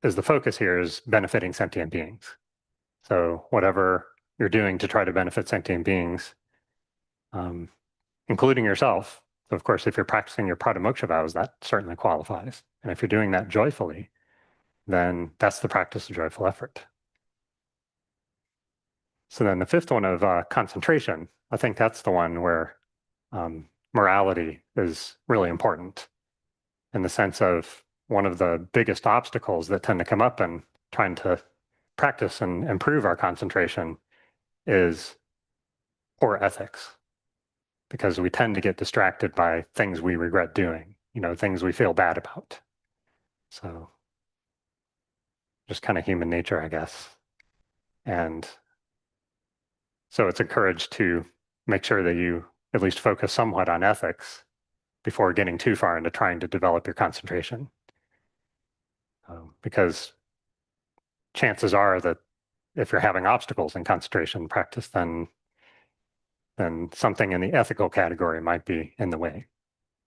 Speaker 2: is the focus here is benefiting sentient beings. So whatever you're doing to try to benefit sentient beings, including yourself. So of course, if you're practicing your pradimoksha vows, that certainly qualifies. And if you're doing that joyfully, then that's the practice of joyful effort. So then the 5th one of concentration, I think that's the one where morality is really important in the sense of one of the biggest obstacles that tend to come up in trying to practice and improve our concentration is poor ethics, because we tend to get distracted by things we regret doing, things we feel bad about. So just kind of human nature, I guess. And so it's encouraged to make sure that you at least focus somewhat on ethics before getting too far into trying to develop your concentration. Because chances are that if you're having obstacles in concentration practice, then something in the ethical category might be in the way.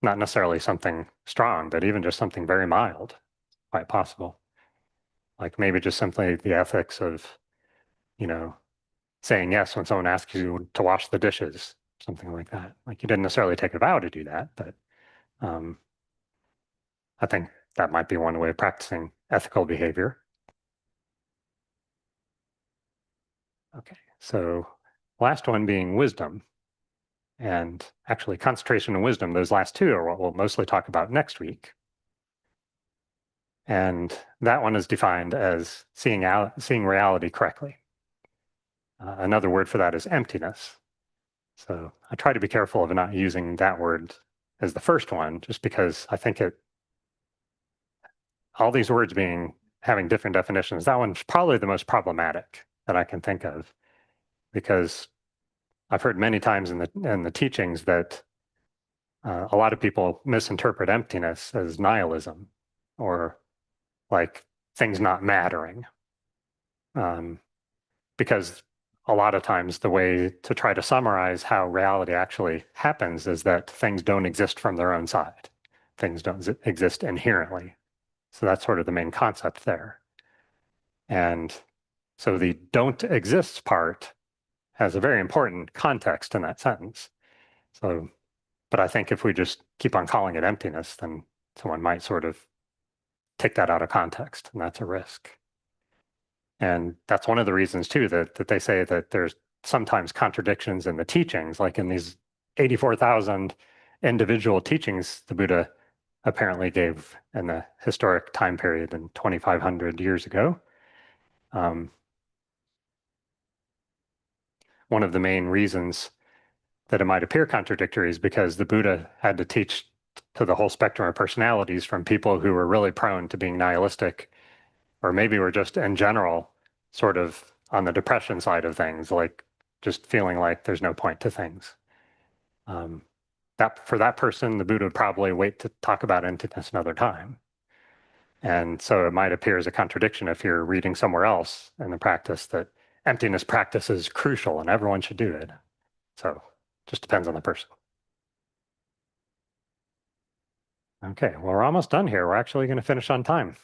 Speaker 2: Not necessarily something strong, but even just something very mild, quite possible. Like maybe just simply the ethics of, saying yes when someone asks you to wash the dishes, something like that. Like you didn't necessarily take a vow to do that, but I think that might be one way of practicing ethical behavior. Okay, so last one being wisdom. And actually concentration and wisdom, those last 2 are what we'll mostly talk about next week. And that one is defined as seeing reality correctly. Another word for that is emptiness. So I try to be careful of not using that word as the first one, just because I think all these words having different definitions, that one's probably the most problematic that I can think of, because I've heard many times in the teachings that a lot of people misinterpret emptiness as nihilism or like things not mattering. Because a lot of times the way to try to summarize how reality actually happens is that things don't exist from their own side. Things don't exist inherently. So that's sort of the main concept there. And so the don't exist part has a very important context in that sentence. So, but I think if we just keep on calling it emptiness, then someone might sort of take that out of context, and that's a risk. And that's one of the reasons too that they say that there's sometimes contradictions in the teachings, like in these 84,000 individual teachings the Buddha apparently gave in the historic time period in 2,500 years ago. One of the main reasons that it might appear contradictory is because the Buddha had to teach to the whole spectrum of personalities, from people who were really prone to being nihilistic, or maybe were just in general sort of on the depression side of things, like just feeling like there's no point to things. That for that person, the Buddha would probably wait to talk about emptiness another time. And so it might appear as a contradiction if you're reading somewhere else in the practice that emptiness practice is crucial and everyone should do it. So just depends on the person. Okay, well, we're almost done here. We're actually going to finish on time.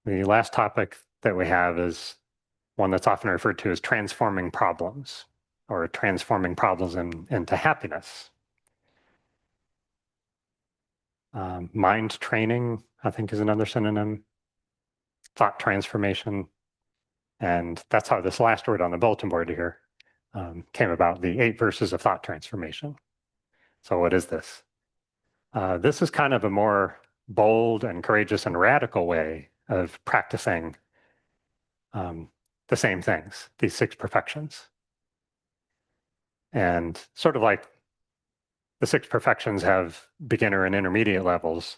Speaker 2: The last topic that we have is one that's often referred to as transforming problems, or transforming problems into happiness. Mind training, I think, is another synonym. Thought transformation. And that's how this last word on the bulletin board here came about, the 8 verses of thought transformation. So what is this? This is kind of a more bold and courageous and radical way of practicing the same things, these 6 perfections. And sort of like the 6 perfections have beginner and intermediate levels,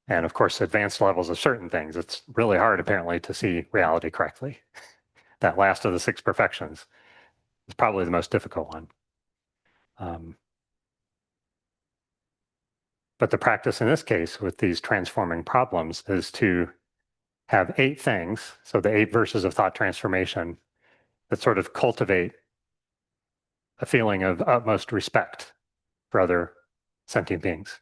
Speaker 2: and of course, advanced levels of certain things. It's really hard, apparently, to see reality correctly. That last of the 6 perfections is probably the most difficult one. But the practice in this case with these transforming problems is to have 8 things, so the 8 verses of thought transformation, that sort of cultivate a feeling of utmost respect for other sentient beings.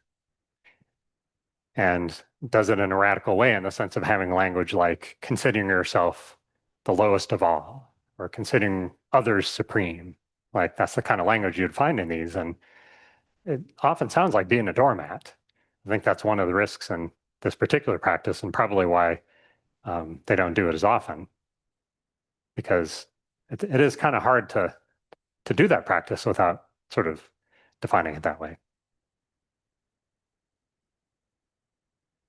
Speaker 2: And does it in a radical way, in the sense of having language like considering yourself the lowest of all, or considering others supreme. Like that's the kind of language you'd find in these. And it often sounds like being a doormat. I think that's one of the risks in this particular practice, and probably why they don't do it as often, because it is kind of hard to do that practice without sort of defining it that way.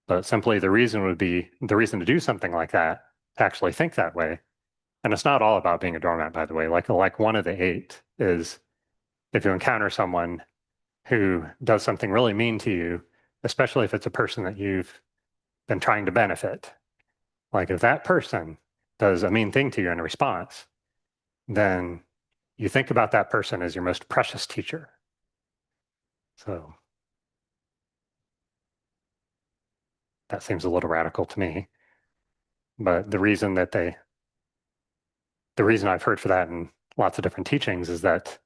Speaker 2: But simply the reason to do something like that, to actually think that way. And it's not all about being a doormat, by the way. Like one of the 8 is, if you encounter someone who does something really mean to you, especially if it's a person that you've been trying to benefit, like if that person does a mean thing to you in response, then you think about that person as your most precious teacher. So that seems a little radical to me. But the reason I've heard for that in lots of different teachings is that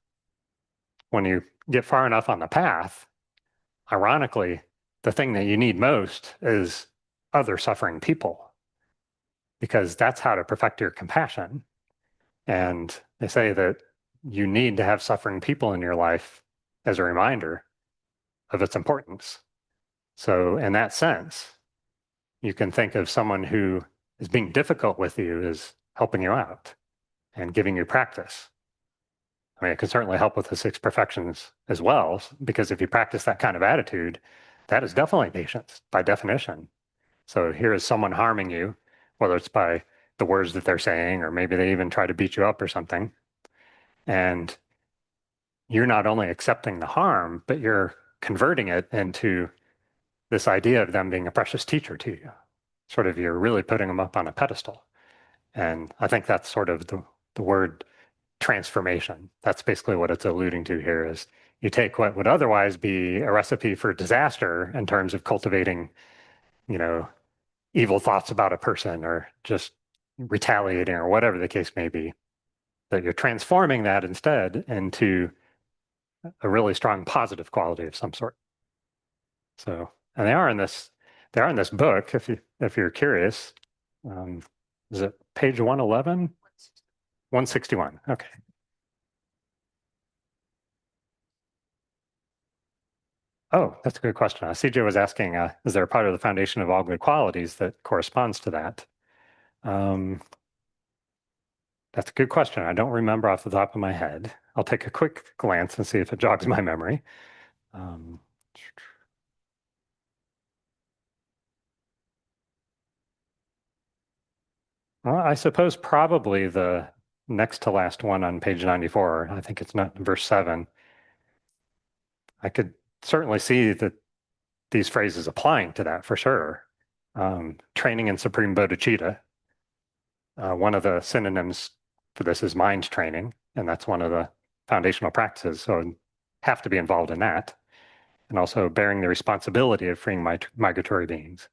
Speaker 2: when you get far enough on the path, ironically, the thing that you need most is other suffering people, because that's how to perfect your compassion. And they say that you need to have suffering people in your life as a reminder of its importance. So in that sense, you can think of someone who is being difficult with you as helping you out and giving you practice. I mean, it can certainly help with the 6 perfections as well, because if you practice that kind of attitude, that is definitely patience by definition. So here is someone harming you, whether it's by the words that they're saying, or maybe they even try to beat you up or something. And you're not only accepting the harm, but you're converting it into this idea of them being a precious teacher to you. Sort of, you're really putting them up on a pedestal. And I think that's sort of the word transformation. That's basically what it's alluding to here, is you take what would otherwise be a recipe for disaster in terms of cultivating, evil thoughts about a person, or just retaliating, or whatever the case may be, that you're transforming that instead into a really strong positive quality of some sort. So, and they are in this book, if you're curious. Is it page 111? 161. Okay. Oh, that's a good question. CJ was asking, is there a part of the foundation of all good qualities that corresponds to that? That's a good question. I don't remember off the top of my head. I'll take a quick glance and see if it jogs my memory. Well, I suppose probably the next to last one on page 94, I think it's not verse 7. I could certainly see that these phrases applying to that for sure. Training in supreme bodhicitta. One of the synonyms for this is mind training, and that's one of the foundational practices. So I'd have to be involved in that. And also bearing the responsibility of freeing migratory beings.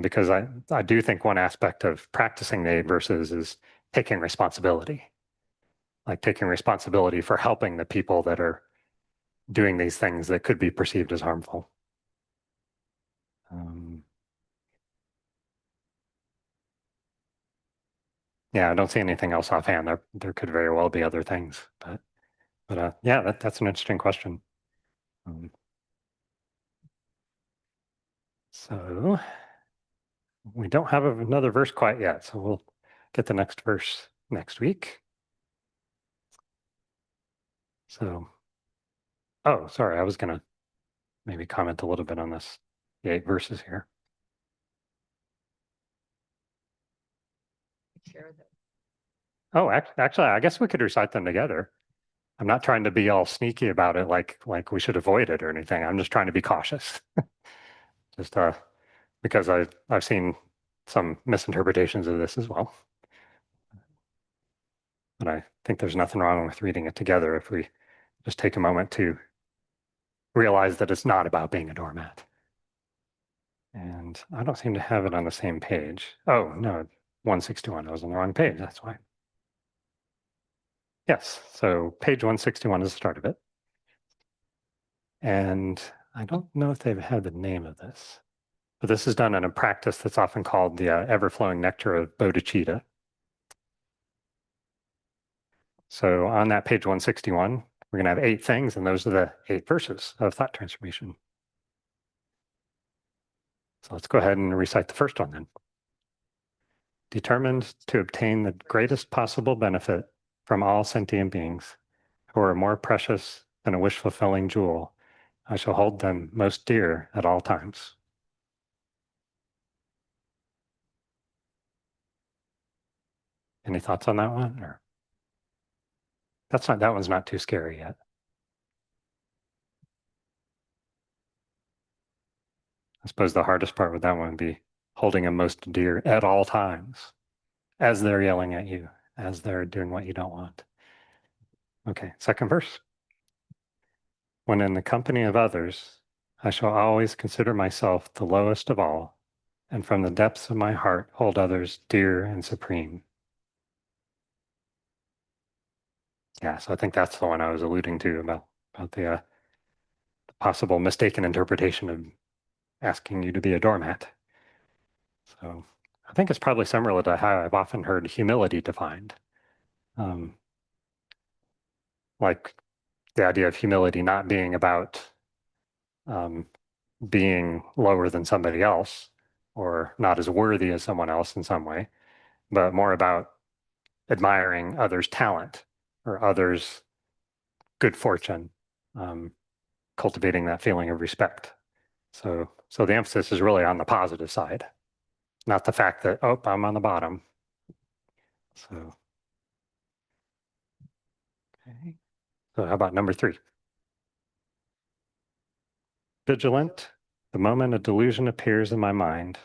Speaker 2: Because I do think one aspect of practicing the 8 verses is taking responsibility, like taking responsibility for helping the people that are doing these things that could be perceived as harmful. Yeah, I don't see anything else offhand. There could very well be other things, but yeah, that's an interesting question. So we don't have another verse quite yet, so we'll get the next verse next week. So, oh, sorry, I was gonna maybe comment a little bit on this, the 8 verses here. Oh, actually, I guess we could recite them together. I'm not trying to be all sneaky about it, like we should avoid it or anything. I'm just trying to be cautious. Just because I've seen some misinterpretations of this as well. But I think there's nothing wrong with reading it together if we just take a moment to realize that it's not about being a doormat. And I don't seem to have it on the same page. Oh, no, 161. I was on the wrong page. That's why. Yes, so page 161 is the start of it. And I don't know if they've had the name of this, but this is done in a practice that's often called the ever-flowing nectar of bodhicitta. So on that page 161, we're going to have 8 things, and those are the 8 verses of thought transformation. So let's go ahead and recite the first one then. Determined to obtain the greatest possible benefit from all sentient beings who are more precious than a wish-fulfilling jewel, I shall hold them most dear at all times. Any thoughts on that one? Or that one's not too scary yet. I suppose the hardest part with that one would be holding them most dear at all times, as they're yelling at you, as they're doing what you don't want. Okay, second verse. When in the company of others, I shall always consider myself the lowest of all, and from the depths of my heart hold others dear and supreme. Yeah, so I think that's the one I was alluding to about the possible mistaken interpretation of asking you to be a doormat. So I think it's probably similar to how I've often heard humility defined. Like the idea of humility not being about being lower than somebody else or not as worthy as someone else in some way, but more about admiring others' talent or others' good fortune, cultivating that feeling of respect. So the emphasis is really on the positive side, not the fact that, oh, I'm on the bottom. So, okay. So how about number 3? Vigilant, the moment a delusion appears in my mind,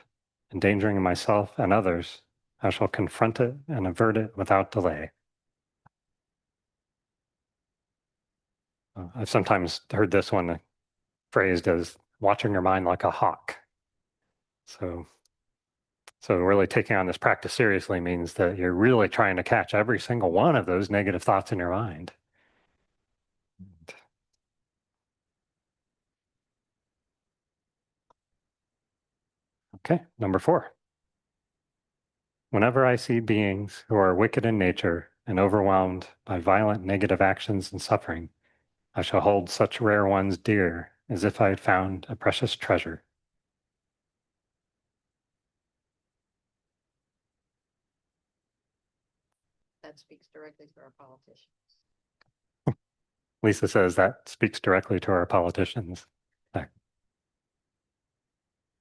Speaker 2: endangering myself and others, I shall confront it and avert it without delay. I've sometimes heard this one phrased as watching your mind like a hawk. So really taking on this practice seriously means that you're really trying to catch every single one of those negative thoughts in your mind. Okay, number 4. Whenever I see beings who are wicked in nature and overwhelmed by violent negative actions and suffering, I shall hold such rare ones dear as if I had found a precious treasure.
Speaker 1: speaks directly to our politicians.
Speaker 2: Lisa says that speaks directly to our politicians.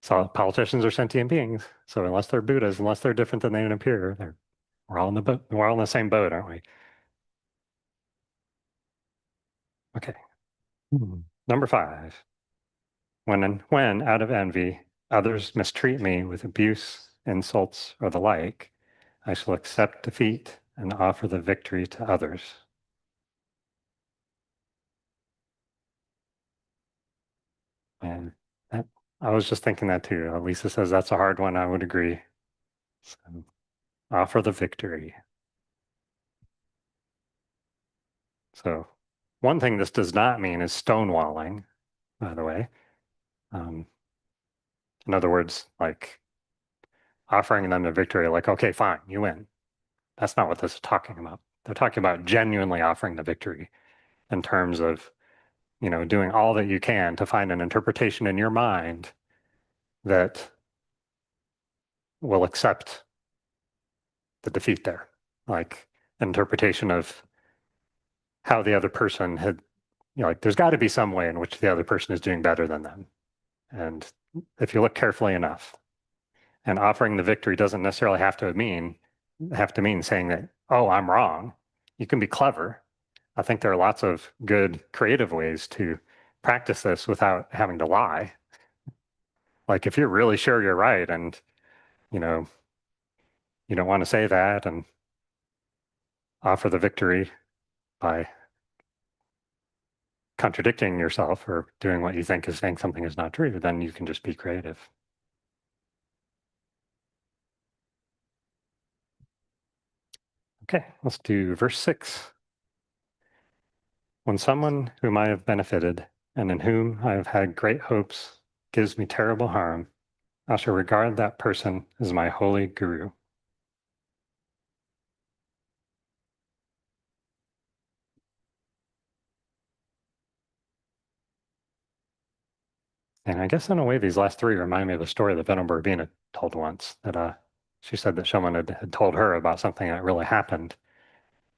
Speaker 2: So politicians are sentient beings. So unless they're Buddhas, unless they're different than they appear, we're all in the boat. We're all in the same boat, aren't we? Okay. Number 5. When out of envy, others mistreat me with abuse, insults, or the like, I shall accept defeat and offer the victory to others. And that, I was just thinking that too. Lisa says that's a hard one. I would agree. So, offer the victory. So one thing this does not mean is stonewalling, by the way. In other words, like offering them the victory, like, okay, fine, you win. That's not what this is talking about. They're talking about genuinely offering the victory in terms of, doing all that you can to find an interpretation in your mind that will accept the defeat there. Like interpretation of how the other person had, like there's got to be some way in which the other person is doing better than them. And if you look carefully enough, and offering the victory doesn't necessarily have to mean saying that, oh, I'm wrong. You can be clever. I think there are lots of good creative ways to practice this without having to lie. Like if you're really sure you're right and, you don't want to say that and offer the victory by contradicting yourself or doing what you think is saying something is not true, then you can just be creative. Okay, let's do verse 6. When someone whom I have benefited and in whom I have had great hopes gives me terrible harm, I shall regard that person as my holy guru. And I guess in a way, these last 3 remind me of a story that Venerable Urbina told once, that she said that someone had told her about something that really happened.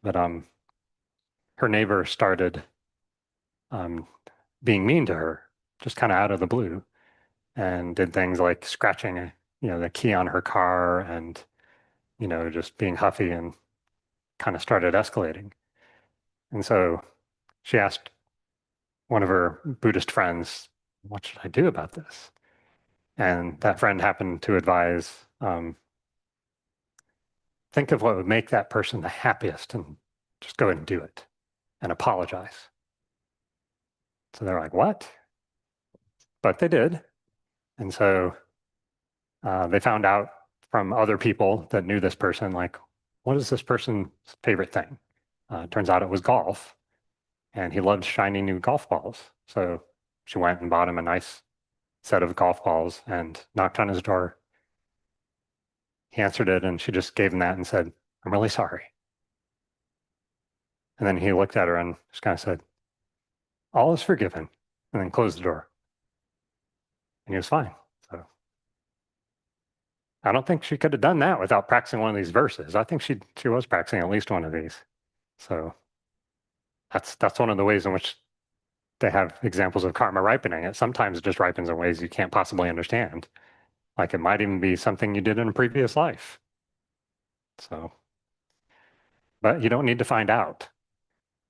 Speaker 2: But her neighbor started being mean to her, just kind of out of the blue, and did things like scratching, the key on her car and, just being huffy and kind of started escalating. And so she asked one of her Buddhist friends, what should I do about this? And that friend happened to advise, think of what would make that person the happiest and just go ahead and do it and apologize. So they're like, what? But they did. And so they found out from other people that knew this person, like, what is this person's favorite thing? Turns out it was golf. And he loved shiny new golf balls. So she went and bought him a nice set of golf balls and knocked on his door. He answered it and she just gave him that and said, I'm really sorry. And then he looked at her and just kind of said, all is forgiven, and then closed the door. And he was fine. So I don't think she could have done that without practicing one of these verses. I think she was practicing at least one of these. So that's one of the ways in which they have examples of karma ripening. It sometimes just ripens in ways you can't possibly understand. Like it might even be something you did in a previous life. So, but you don't need to find out.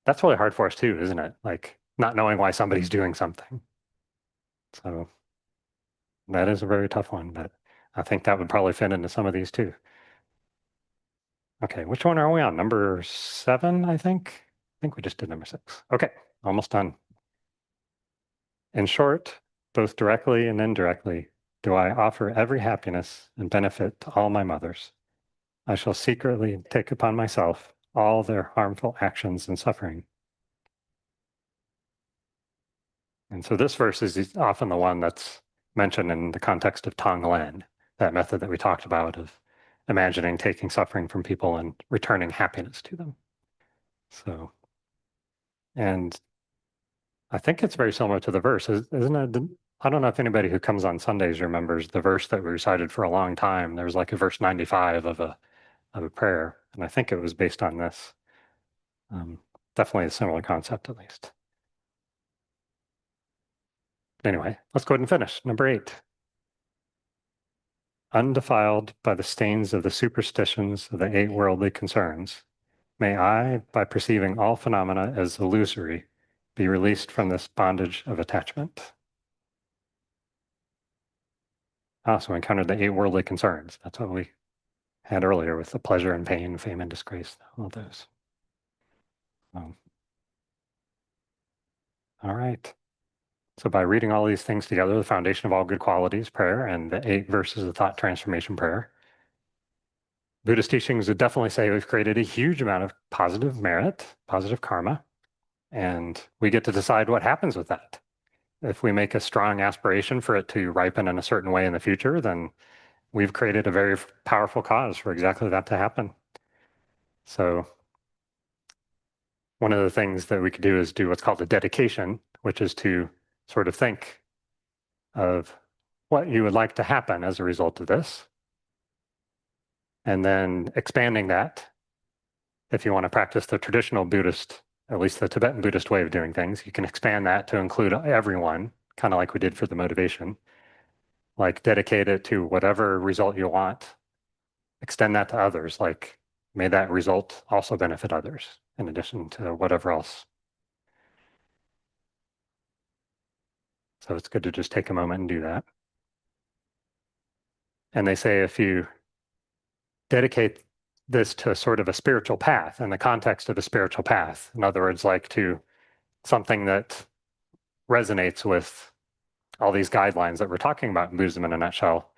Speaker 2: That's really hard for us too, isn't it? Like not knowing why somebody's doing something. So that is a very tough one, but I think that would probably fit into some of these too. Okay, which one are we on? Number 7, I think? I think we just did number 6. Okay, almost done. In short, both directly and indirectly, do I offer every happiness and benefit to all my mothers. I shall secretly take upon myself all their harmful actions and suffering. And so this verse is often the one that's mentioned in the context of Tonglen, that method that we talked about of imagining taking suffering from people and returning happiness to them. So, and I think it's very similar to the verse, isn't it? I don't know if anybody who comes on Sundays remembers the verse that we recited for a long time. There was like a verse 95 of a of a prayer. And I think it was based on this. Definitely a similar concept, at least. Anyway, let's go ahead and finish. Number 8. Undefiled by the stains of the superstitions of the 8 worldly concerns, may I, by perceiving all phenomena as illusory, be released from this bondage of attachment. So encountered the 8 worldly concerns. That's what we had earlier with the pleasure and pain, fame and disgrace, all of those. All right. So by reading all these things together, the foundation of all good qualities, prayer, and the 8 verses of thought transformation prayer, Buddhist teachings would definitely say we've created a huge amount of positive merit, positive karma, and we get to decide what happens with that. If we make a strong aspiration for it to ripen in a certain way in the future, then we've created a very powerful cause for exactly that to happen. So one of the things that we could do is do what's called a dedication, which is to sort of think of what you would like to happen as a result of this, and then expanding that. If you want to practice the traditional Buddhist, at least the Tibetan Buddhist way of doing things, you can expand that to include everyone, kind of like we did for the motivation. Like dedicate it to whatever result you want. Extend that to others. Like may that result also benefit others in addition to whatever else. So it's good to just take a moment and do that. And they say if you dedicate this to sort of a spiritual path in the context of a spiritual path, in other words, like to something that resonates with all these guidelines that we're talking about in Buddhism in a nutshell,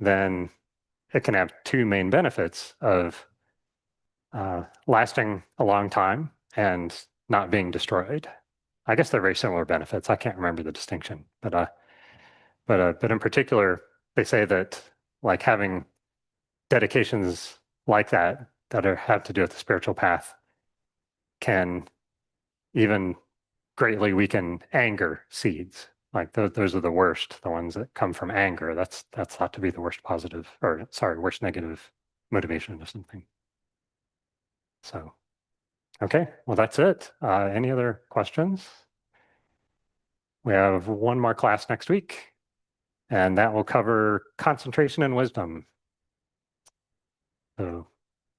Speaker 2: then it can have 2 main benefits of lasting a long time and not being destroyed. I guess they're very similar benefits. I can't remember the distinction, but in particular, they say that like having dedications like that have to do with the spiritual path can even greatly weaken anger seeds. Like those are the worst, the ones that come from anger. That's thought to be the worst positive, or sorry, worst negative motivation or something. So, okay, well, that's it. Any other questions? We have one more class next week, and that will cover concentration and wisdom. So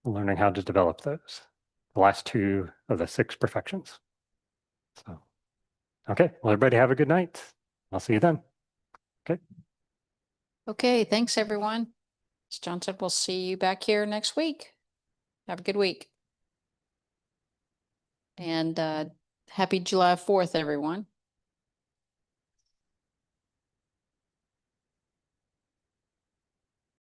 Speaker 2: learning how to develop those, the last 2 of the 6 perfections. So, okay, well, everybody have a good night. I'll see you then. Okay.
Speaker 1: Okay, thanks, everyone. As John said, we'll see you back here next week. Have a good week. And happy July 4th, everyone.